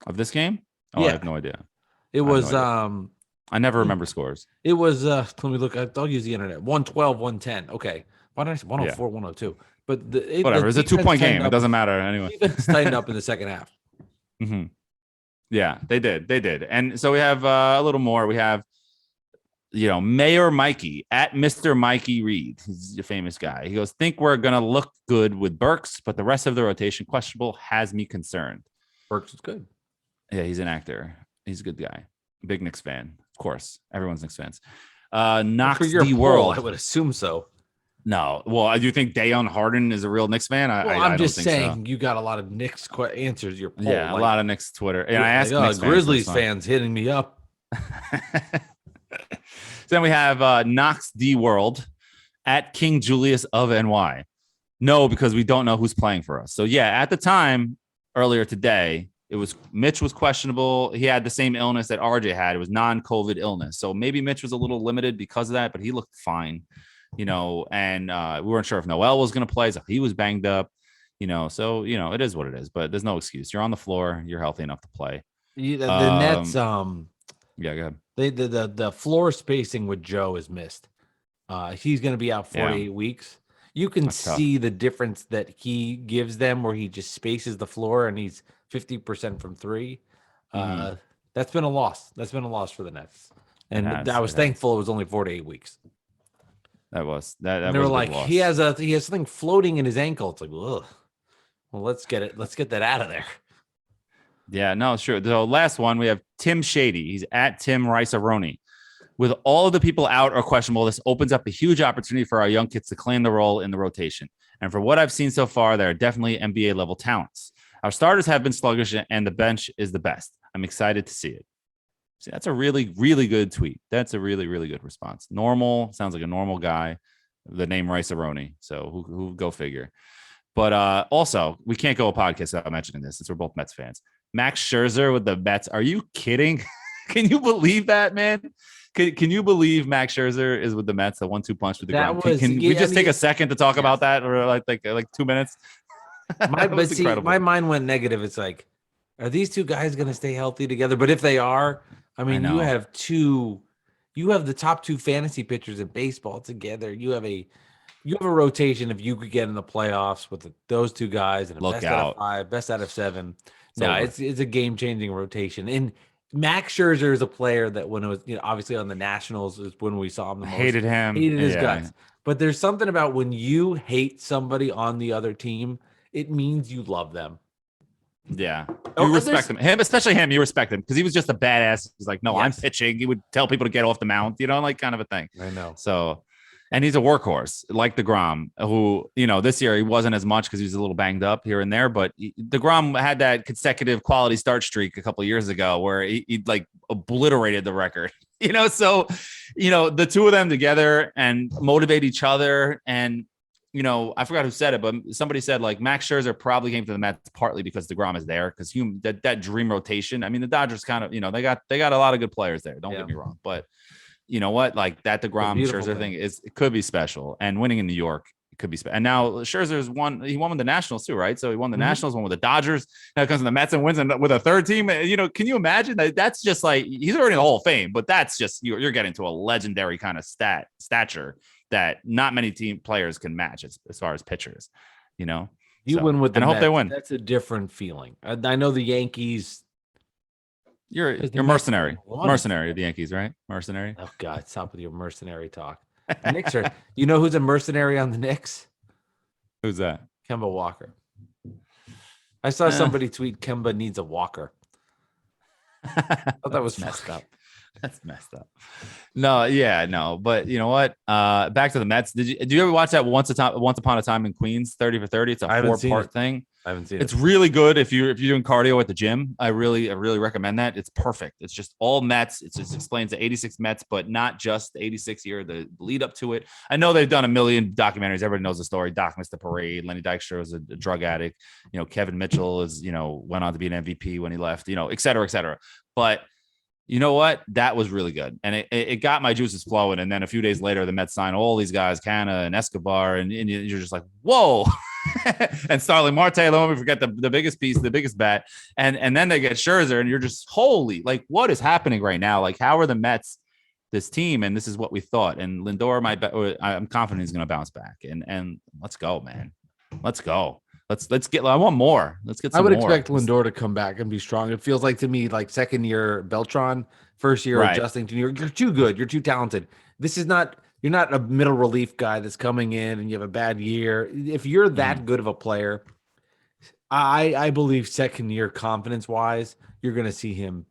of this game? Oh, I have no idea. It was. I never remember scores. It was. Let me look. I'll use the internet. 112, 110. Okay. Why did I say 104, 102? But whatever. It's a 2-point game. It doesn't matter anyway. Defense tightened up in the second half. Mm-hmm. Yeah, they did. And so we have a little more. We have, Mayor Mikey at Mr. Mikey Reed. He's a famous guy. He goes, think we're going to look good with Burks, but the rest of the rotation questionable has me concerned. Burks is good. Yeah, he's an actor. He's a good guy. Big Knicks fan. Of course. Everyone's Knicks fans. Knox D World. I would assume so. No. Well, do you think Dayon Harden is a real Knicks fan? I'm just saying you got a lot of Knicks answers. Your poll. Yeah, a lot of Knicks Twitter. And I asked Grizzlies fans hitting me up. Then we have Knox D World at King Julius of NY. No, because we don't know who's playing for us. So yeah, at the time earlier today, Mitch was questionable. He had the same illness that RJ had. It was non-COVID illness. So maybe Mitch was a little limited because of that, but he looked fine. And we weren't sure if Noel was going to play. So he was banged up, so, it is what it is, but there's no excuse. You're on the floor. You're healthy enough to play. The Nets. Yeah, go ahead. The floor spacing with Joe is missed. He's going to be out 48 weeks. You can see the difference that he gives them where he just spaces the floor and he's 50% from three. That's been a loss. That's been a loss for the Nets. And I was thankful it was only 48 weeks. That was that. And they were like, he has something floating in his ankle. It's like, ugh. Well, let's get it. Let's get that out of there. Yeah, no, sure. The last one, we have Tim Shady. He's at Tim Rice-A-Roni. With all of the people out or questionable, this opens up a huge opportunity for our young kids to claim the role in the rotation. And for what I've seen so far, there are definitely NBA level talents. Our starters have been sluggish and the bench is the best. I'm excited to see it. See, that's a really, really good tweet. That's a really, really good response. Normal, sounds like a normal guy. The name Rice-A-Roni. So who go figure. But also, we can't go a podcast without mentioning this since we're both Mets fans. Max Scherzer with the Mets. Are you kidding? Can you believe that, man? Can you believe Max Scherzer is with the Mets? The 1-2 punch with the ground. Can we just take a second to talk about that, or like 2 minutes? My mind went negative. It's like, are these two guys going to stay healthy together? But if they are, I mean, you have the top two fantasy pitchers in baseball together. You have a rotation if you could get in the playoffs with those two guys and a best out of 5, best out of 7. It's a game-changing rotation. And Max Scherzer is a player that when it was, obviously on the Nationals is when we saw him the most. Hated his guts. But there's something about when you hate somebody on the other team, it means you love them. Yeah. You respect him, especially him. You respect him because he was just a badass. He's like, no, I'm pitching. He would tell people to get off the mound, like kind of a thing. I know. So, and he's a workhorse like DeGrom, who, this year he wasn't as much because he was a little banged up here and there. But DeGrom had that consecutive quality start streak a couple of years ago where he like obliterated the record, So, the two of them together and motivate each other. And, I forgot who said it, but somebody said like Max Scherzer probably came to the Mets partly because DeGrom is there because that dream rotation. I mean, the Dodgers kind of, they got a lot of good players there. Don't get me wrong, but. You know what? Like that DeGrom Scherzer thing it could be special, and winning in New York could be special. And now Scherzer's won. He won with the Nationals too, right? So he won the Nationals, won with the Dodgers. Now he comes to the Mets and wins with a third team. Can you imagine that? That's just like he's already in the Hall of Fame, but that's just you're getting to a legendary kind of stature that not many team players can match as far as pitchers. You win with the Mets. I hope they win. That's a different feeling. I know the Yankees You're Because the you're Mets mercenary. won. Mercenary of the Yankees, right? Mercenary. Oh God, stop with your mercenary talk. The Knicks are. You know who's a mercenary on the Knicks? Who's that? Kemba Walker. I saw somebody tweet Kemba needs a walker. I thought that was messed funny. up. That's messed up. No, yeah, no. But you know what? Back to the Mets. Did you ever watch that Once Upon a Time in Queens, 30 for 30? It's a I haven't seen 4-part it. thing. I haven't seen It's it. really good if you're doing cardio at the gym. I really recommend that. It's perfect. It's just all Mets. It just explains the 86 Mets, but not just the 86 year, the lead up to it. I know they've done a million documentaries. Everybody knows the story. Doc missed the parade. Lenny Dykstra was a drug addict. Kevin Mitchell went on to be an MVP when he left, et cetera, et cetera. But you know what? That was really good. And it got my juices flowing. And then a few days later, the Mets signed all these guys, Canna and Escobar. And you're just like, whoa. And Starling Marte, let me forget the biggest piece, the biggest bat. And then they get Scherzer. And you're just, holy, like, what is happening right now? Like, how are the Mets this team? And this is what we thought. And Lindor, I'm confident he's going to bounce back. And let's go, man. Let's go. Let's get. I want more. Let's get some more. I would expect Lindor to come back and be strong. It feels like to me like second year Beltran, first year Right. adjusting to New York. You're too good. You're too talented. This is not. You're not a middle relief guy that's coming in and you have a bad year. If you're that good of a player, I believe second year confidence wise, you're going to see him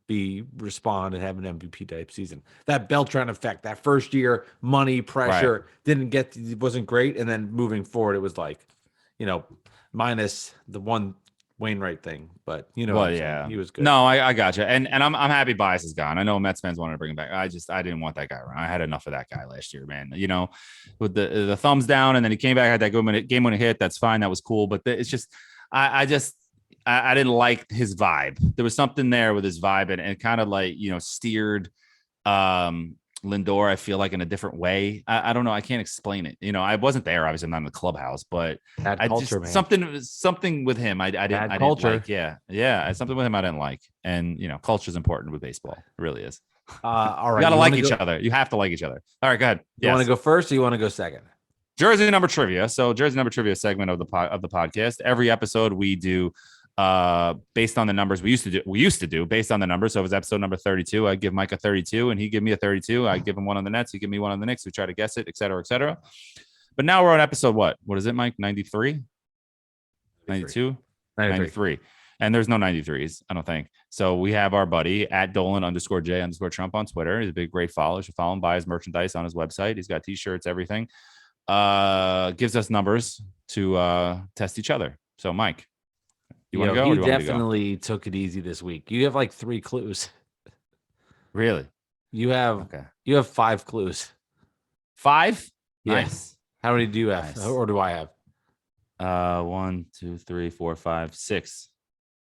respond and have an MVP type season. That Beltran effect, that first year money pressure wasn't great, and then moving forward, it was like, minus the one Wainwright thing, but Well, yeah, he was good. No, I got you, and I'm happy Bias is gone. I know Mets fans wanted to bring him back. I didn't want that guy around. I had enough of that guy last year, man. With the thumbs down, and then he came back, had that game winning hit. That's fine, that was cool, but it's just I didn't like his vibe. There was something there with his vibe, and it kind of like steered Lindor, I feel like, in a different way. I don't know. I can't explain it. I wasn't there. Obviously, I'm not in the clubhouse, but something with him. I didn't like. Yeah. Something with him I didn't like. And culture is important with baseball. It really is. All right. You gotta like each other. You have to like each other. All right, go ahead. You want to go first, or you want to go second? Jersey number trivia. So Jersey number trivia segment of the podcast. Every episode we do based on the numbers we used to do based on the numbers. So it was episode number 32. I give Mike a 32 and he give me a 32. I give him one on the Nets. He give me one on the Knicks. We try to guess it, et cetera, et cetera. But now we're on episode what is it, Mike? 93, 92, 93. And there's no 93s, I don't think. So we have our buddy at Dolan_J_Trump on Twitter. He's a big, great follower. You should follow him, buy his merchandise on his website. He's got t-shirts, everything. Gives us numbers to test each other. So Mike, you want to go? You definitely took it easy this week. You have like 3 clues. Really? You have 5 clues. 5? Yeah. Nice. How many do you have? Nice. Or do I have? 1, 2, 3, 4, 5, 6.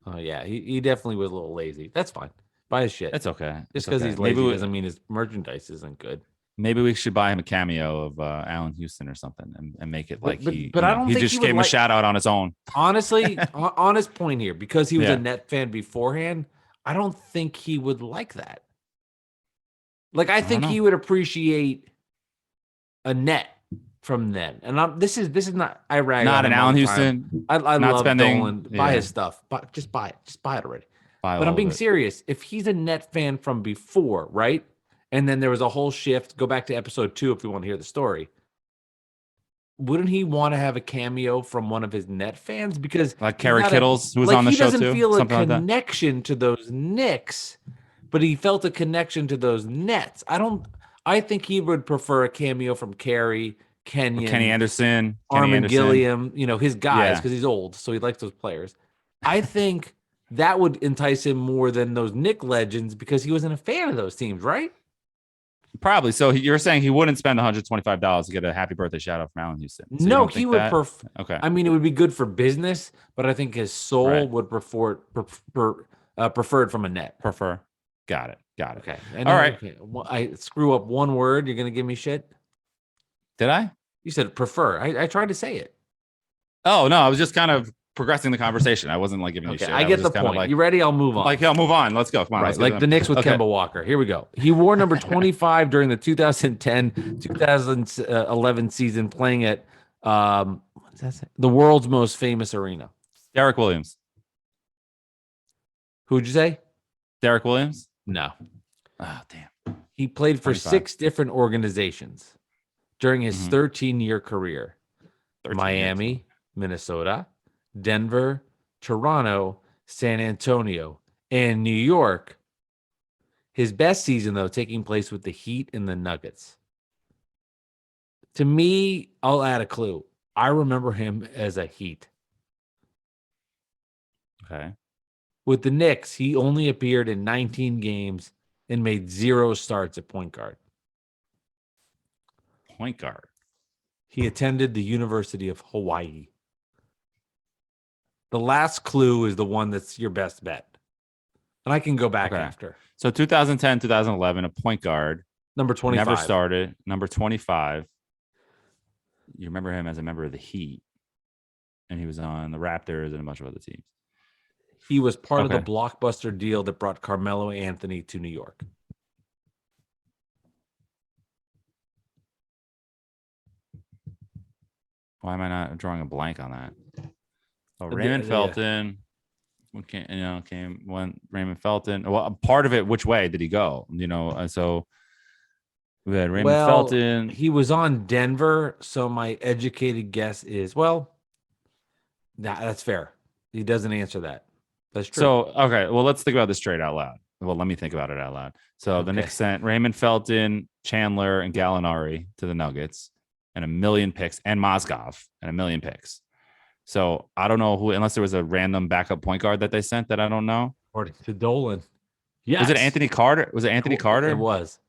Oh yeah, he definitely was a little lazy. That's fine. Buy his shit. That's okay. Just because he's lazy doesn't mean his merchandise isn't good. Maybe we should buy him a cameo of Allen Houston or something and make it like I don't think he just gave him a shout out on his own. Honestly, honest point here, because he was a Net fan beforehand, I don't think he would like that. Like, I think he would appreciate a Net from then. And this is not I rag not on an Allen Houston. I love spending, Dolan. Buy his stuff. Just buy it. Just buy it already. But I'm being serious. If he's a Net fan from before, right? And then there was a whole shift. Go back to episode 2 if we want to hear the story. Wouldn't he want to have a cameo from one of his Net fans? Because like Kerry Kittles, who was on the show too. He doesn't feel a connection to those Knicks, but he felt a connection to those Nets. I think he would prefer a cameo from Kerry, Kenny Anderson, Armin Gilliam, his guys, because he's old, so he likes those players. I think that would entice him more than those Knick legends because he wasn't a fan of those teams, right? Probably. So you're saying he wouldn't spend $125 to get a happy birthday shout out from Allen Houston? So no, he would prefer. Okay. I mean, it would be good for business, but I think his soul would preferred from a Net. Prefer. Got it. Okay. All right. Okay. Well, I screw up one word. You're gonna give me shit. Did I? You said prefer. I tried to say it. Oh no, I was just kind of progressing the conversation. I wasn't like giving you shit. I get the point. You ready? I'll move on. I'll move on. Let's go. Come on. Right. Like the Knicks with Kemba Walker. Here we go. He wore number 25 during the 2010-2011 season, playing at the world's most famous arena. Derek Williams. Who'd you say? Derek Williams? No. Oh, damn. He played for 25. 6 different organizations during his Mhm. 13-year career. 13 Miami, years. Minnesota, Denver, Toronto, San Antonio, and New York. His best season, though, taking place with the Heat and the Nuggets. To me, I'll add a clue. I remember him as a Heat. Okay. With the Knicks, he only appeared in 19 games and made 0 starts at point guard. Point guard. He attended the University of Hawaii. The last clue is the one that's your best bet. And I can go back Okay. after. So 2010, 2011, a point guard. Number 25. Never started. Number 25. You remember him as a member of the Heat. And he was on the Raptors and a bunch of other teams. He was part of the Okay. blockbuster deal that brought Carmelo Anthony to New York. Why am I not drawing a blank on that? Oh, Raymond Felton. Came when Raymond Felton. Well, a part of it, which way did he go? So we had Raymond Felton. He was on Denver, so my educated guess is, that's fair. He doesn't answer that. That's true. So, okay, well, let's think about this straight out loud. Well, let me think about it out loud. So the Knicks sent Raymond Felton, Chandler, and Gallinari to the Nuggets and 1 million picks, and Mozgov and 1 million picks. So I don't know who, unless there was a random backup point guard that they sent that I don't know. According to Dolan. Yes. Was it Anthony Carter? Was it Anthony Carter? It was.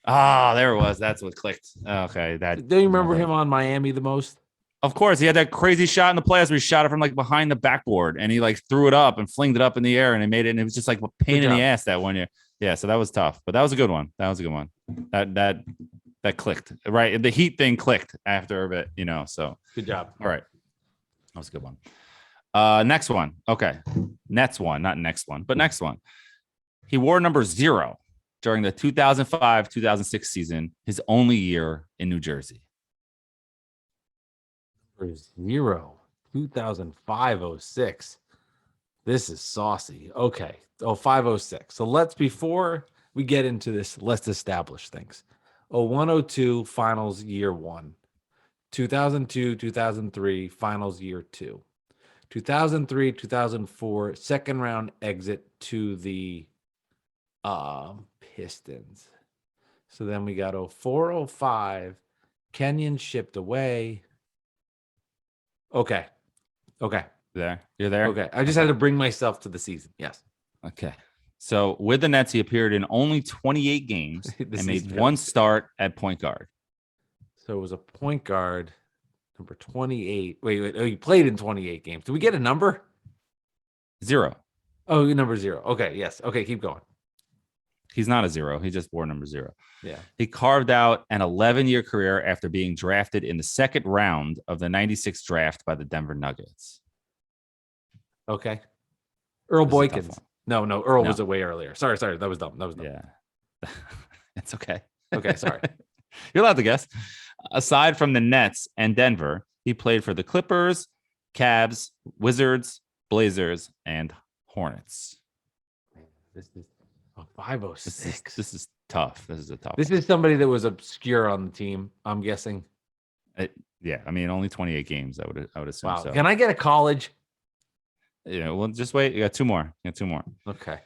Ah, there it was. That's what clicked. Okay. Do you remember him on Miami the most? Of course, he had that crazy shot in the playoffs where he shot it from like behind the backboard and he like threw it up and flinged it up in the air and he made it. And it was just like a pain in the ass that one year. Yeah, so that was tough, but that was a good one. That was a good one. That clicked, right? The Heat thing clicked after a bit, so. Good job. All right. That was a good one. Next one. Okay. Next one, not next one, but next one. He wore number 0 during the 2005-2006 season, his only year in New Jersey. 0, 2005-06. This is saucy. Okay. 5-06. So before we get into this, let's establish things. 01-02 finals year 1. 2002-2003 finals year 2. 2003-2004 second round exit to the Pistons. So then we got 04-05 Kenyon shipped away. Okay. You're there. Okay. I just had to bring myself to the season. Yes. Okay. So with the Nets, he appeared in only 28 games and made 1 start at point guard. So it was a point guard, number 28. Wait. Oh, you played in 28 games. Do we get a number? 0. Oh, number 0. Okay. Yes. Okay. Keep going. He's not a 0. He just wore number 0. Yeah. He carved out an 11-year career after being drafted in the second round of the 96 draft by the Denver Nuggets. Okay. Earl Boykins. No. Earl No. was way earlier. Sorry. That was dumb. Yeah. It's okay. Okay. Sorry. You're allowed to guess. Aside from the Nets and Denver, he played for the Clippers, Cavs, Wizards, Blazers, and Hornets. This is 506. This is tough. This is a tough This is somebody that was obscure on the team, I'm guessing. Yeah, I mean, only 28 games. I would assume. Wow. So. Can I get a college? Well, just wait. You got 2 more. Okay.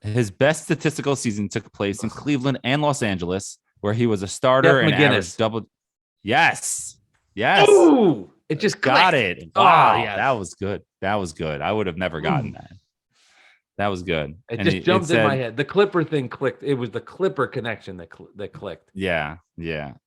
His best statistical season took place in Cleveland and Los Angeles, where he was a starter and averaged double. Yes. Ooh, it just got clicked. it. Wow, Oh, yes. That was good. I would have never gotten that. That was good. It just jumped in my head. The Clipper thing clicked. It was the Clipper connection that clicked. Yeah.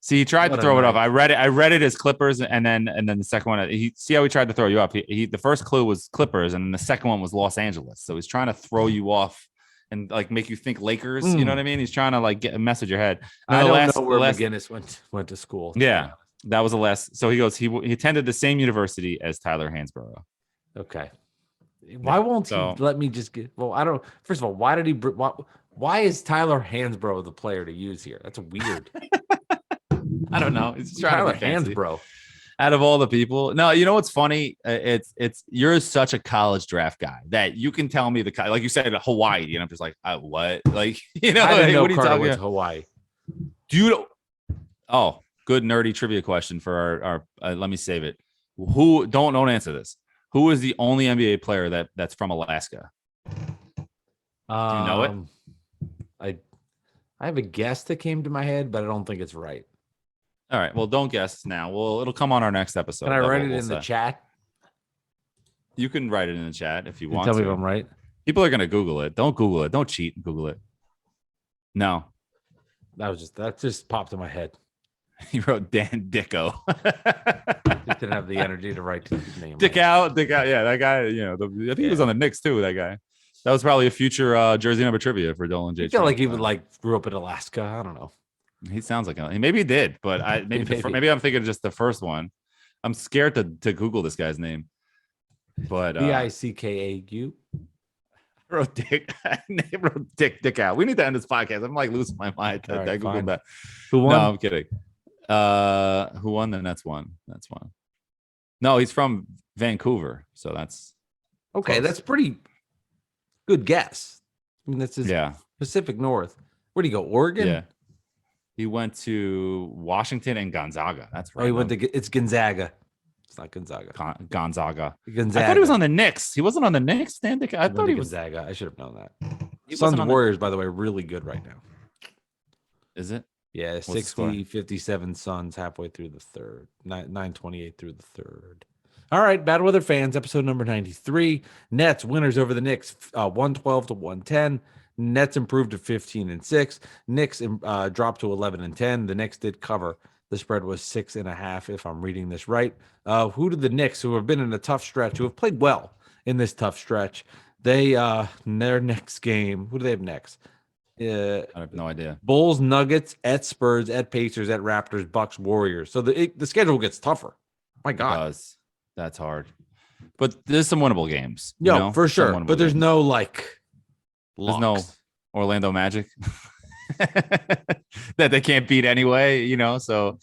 See, he tried to throw it off. I read it as Clippers, and then the second one. See how he tried to throw you off. The first clue was Clippers, and then the second one was Los Angeles. So he's trying to throw you off and like make you think Lakers. You know what I mean? He's trying to like get a message your head. I don't know where McGinnis went to school. Yeah, that was the last. So he goes. He attended the same university as Tyler Hansborough. Okay. Why won't he let me just get? Well, I don't. First of all, why did he? Why is Tyler Hansborough the player to use here? That's weird. I don't know. He's trying Tyler to be fancy. Hansborough. Out of all the people, no, you know what's funny? It's you're such a college draft guy that you can tell me like you said Hawaii, and I'm just like, what? Like, you know, I didn't know what are you Carter talking went about? to Hawaii. Do you know? Oh, good nerdy trivia question for our let me save it. Who don't answer this. Who is the only NBA player that's from Alaska? Do you know it? I have a guess that came to my head, but I don't think it's right. All right. Well, don't guess now. Well, it'll come on our next episode. Can I write it in the chat? You can write it in the chat if you Can want tell to. me if I'm right. People are gonna Google it. Don't Google it. Don't cheat and Google it. No. That just popped in my head. He wrote Dan Dicko. Just didn't have the energy to write his name. Dick out. Yeah, that guy. You know, I think he was on the Knicks too. That guy. That was probably a future jersey number trivia for Dolan J. I feel like he would grew up in Alaska. I don't know. He sounds like maybe he did, but maybe I'm thinking just the first one. I'm scared to Google this guy's name. But Bickau. I wrote Dick out. We need to end this podcast. I'm like losing my mind. Right, I Googled that. Who won? No, I'm kidding. Who won? Then that's one. No, he's from Vancouver, so that's okay. close. That's pretty good guess. I mean, that's yeah. Pacific North. Where do you go? Oregon? Yeah. He went to Washington and Gonzaga. That's right. Oh, he went to it's Gonzaga. It's not Gonzaga. Gonzaga. Gonzaga. I thought he was on the Knicks. He wasn't on the Knicks, Dan Dick. I thought he was. Gonzaga. I should have known that. He Suns wasn't on Warriors, by the way, really good right now. Is it? Yeah, the score? 60-57 Suns halfway through the third. 9:28 through the third. All right, Bad Weather Fans, episode number 93. Nets winners over the Knicks, 112 to 110. Nets improved to 15-6. Knicks dropped to 11-10. The Knicks did cover. The spread was 6.5, if I'm reading this right. Who did the Knicks, who have been in a tough stretch, who have played well in this tough stretch, their next game, who do they have next? I have no idea. Bulls, Nuggets, at Spurs, at Pacers, at Raptors, Bucks, Warriors. So the schedule gets tougher. My God. That's hard. But there's some winnable games. No, for sure. But there's no like locks. There's no Orlando Magic that they can't beat anyway, So,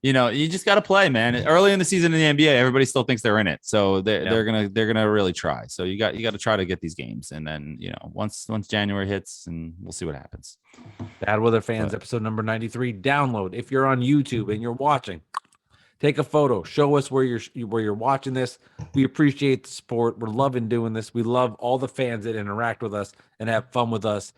you just got to play, man. Early in the season in the NBA, everybody still thinks they're in it. So they're gonna really try. So you got to try to get these games. And then, once January hits, and we'll see what happens. Bad Weather Fans, episode number 93. Download. If you're on YouTube and you're watching, take a photo. Show us where you're watching this. We appreciate the support. We're loving doing this. We love all the fans that interact with us and have fun with us.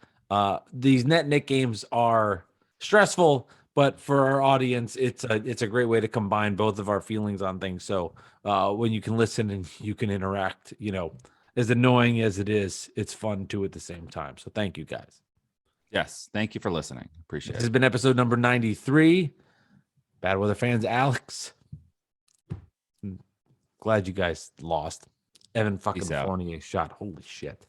These Nick games are stressful, but for our audience, it's a great way to combine both of our feelings on things. So when you can listen and you can interact, as annoying as it is, it's fun too at the same time. So thank you guys. Yes, thank you for listening. Appreciate it. This has been episode number 93. Bad Weather Fans, Alex. Glad you guys lost. Evan fucking Fournier shot. Holy shit.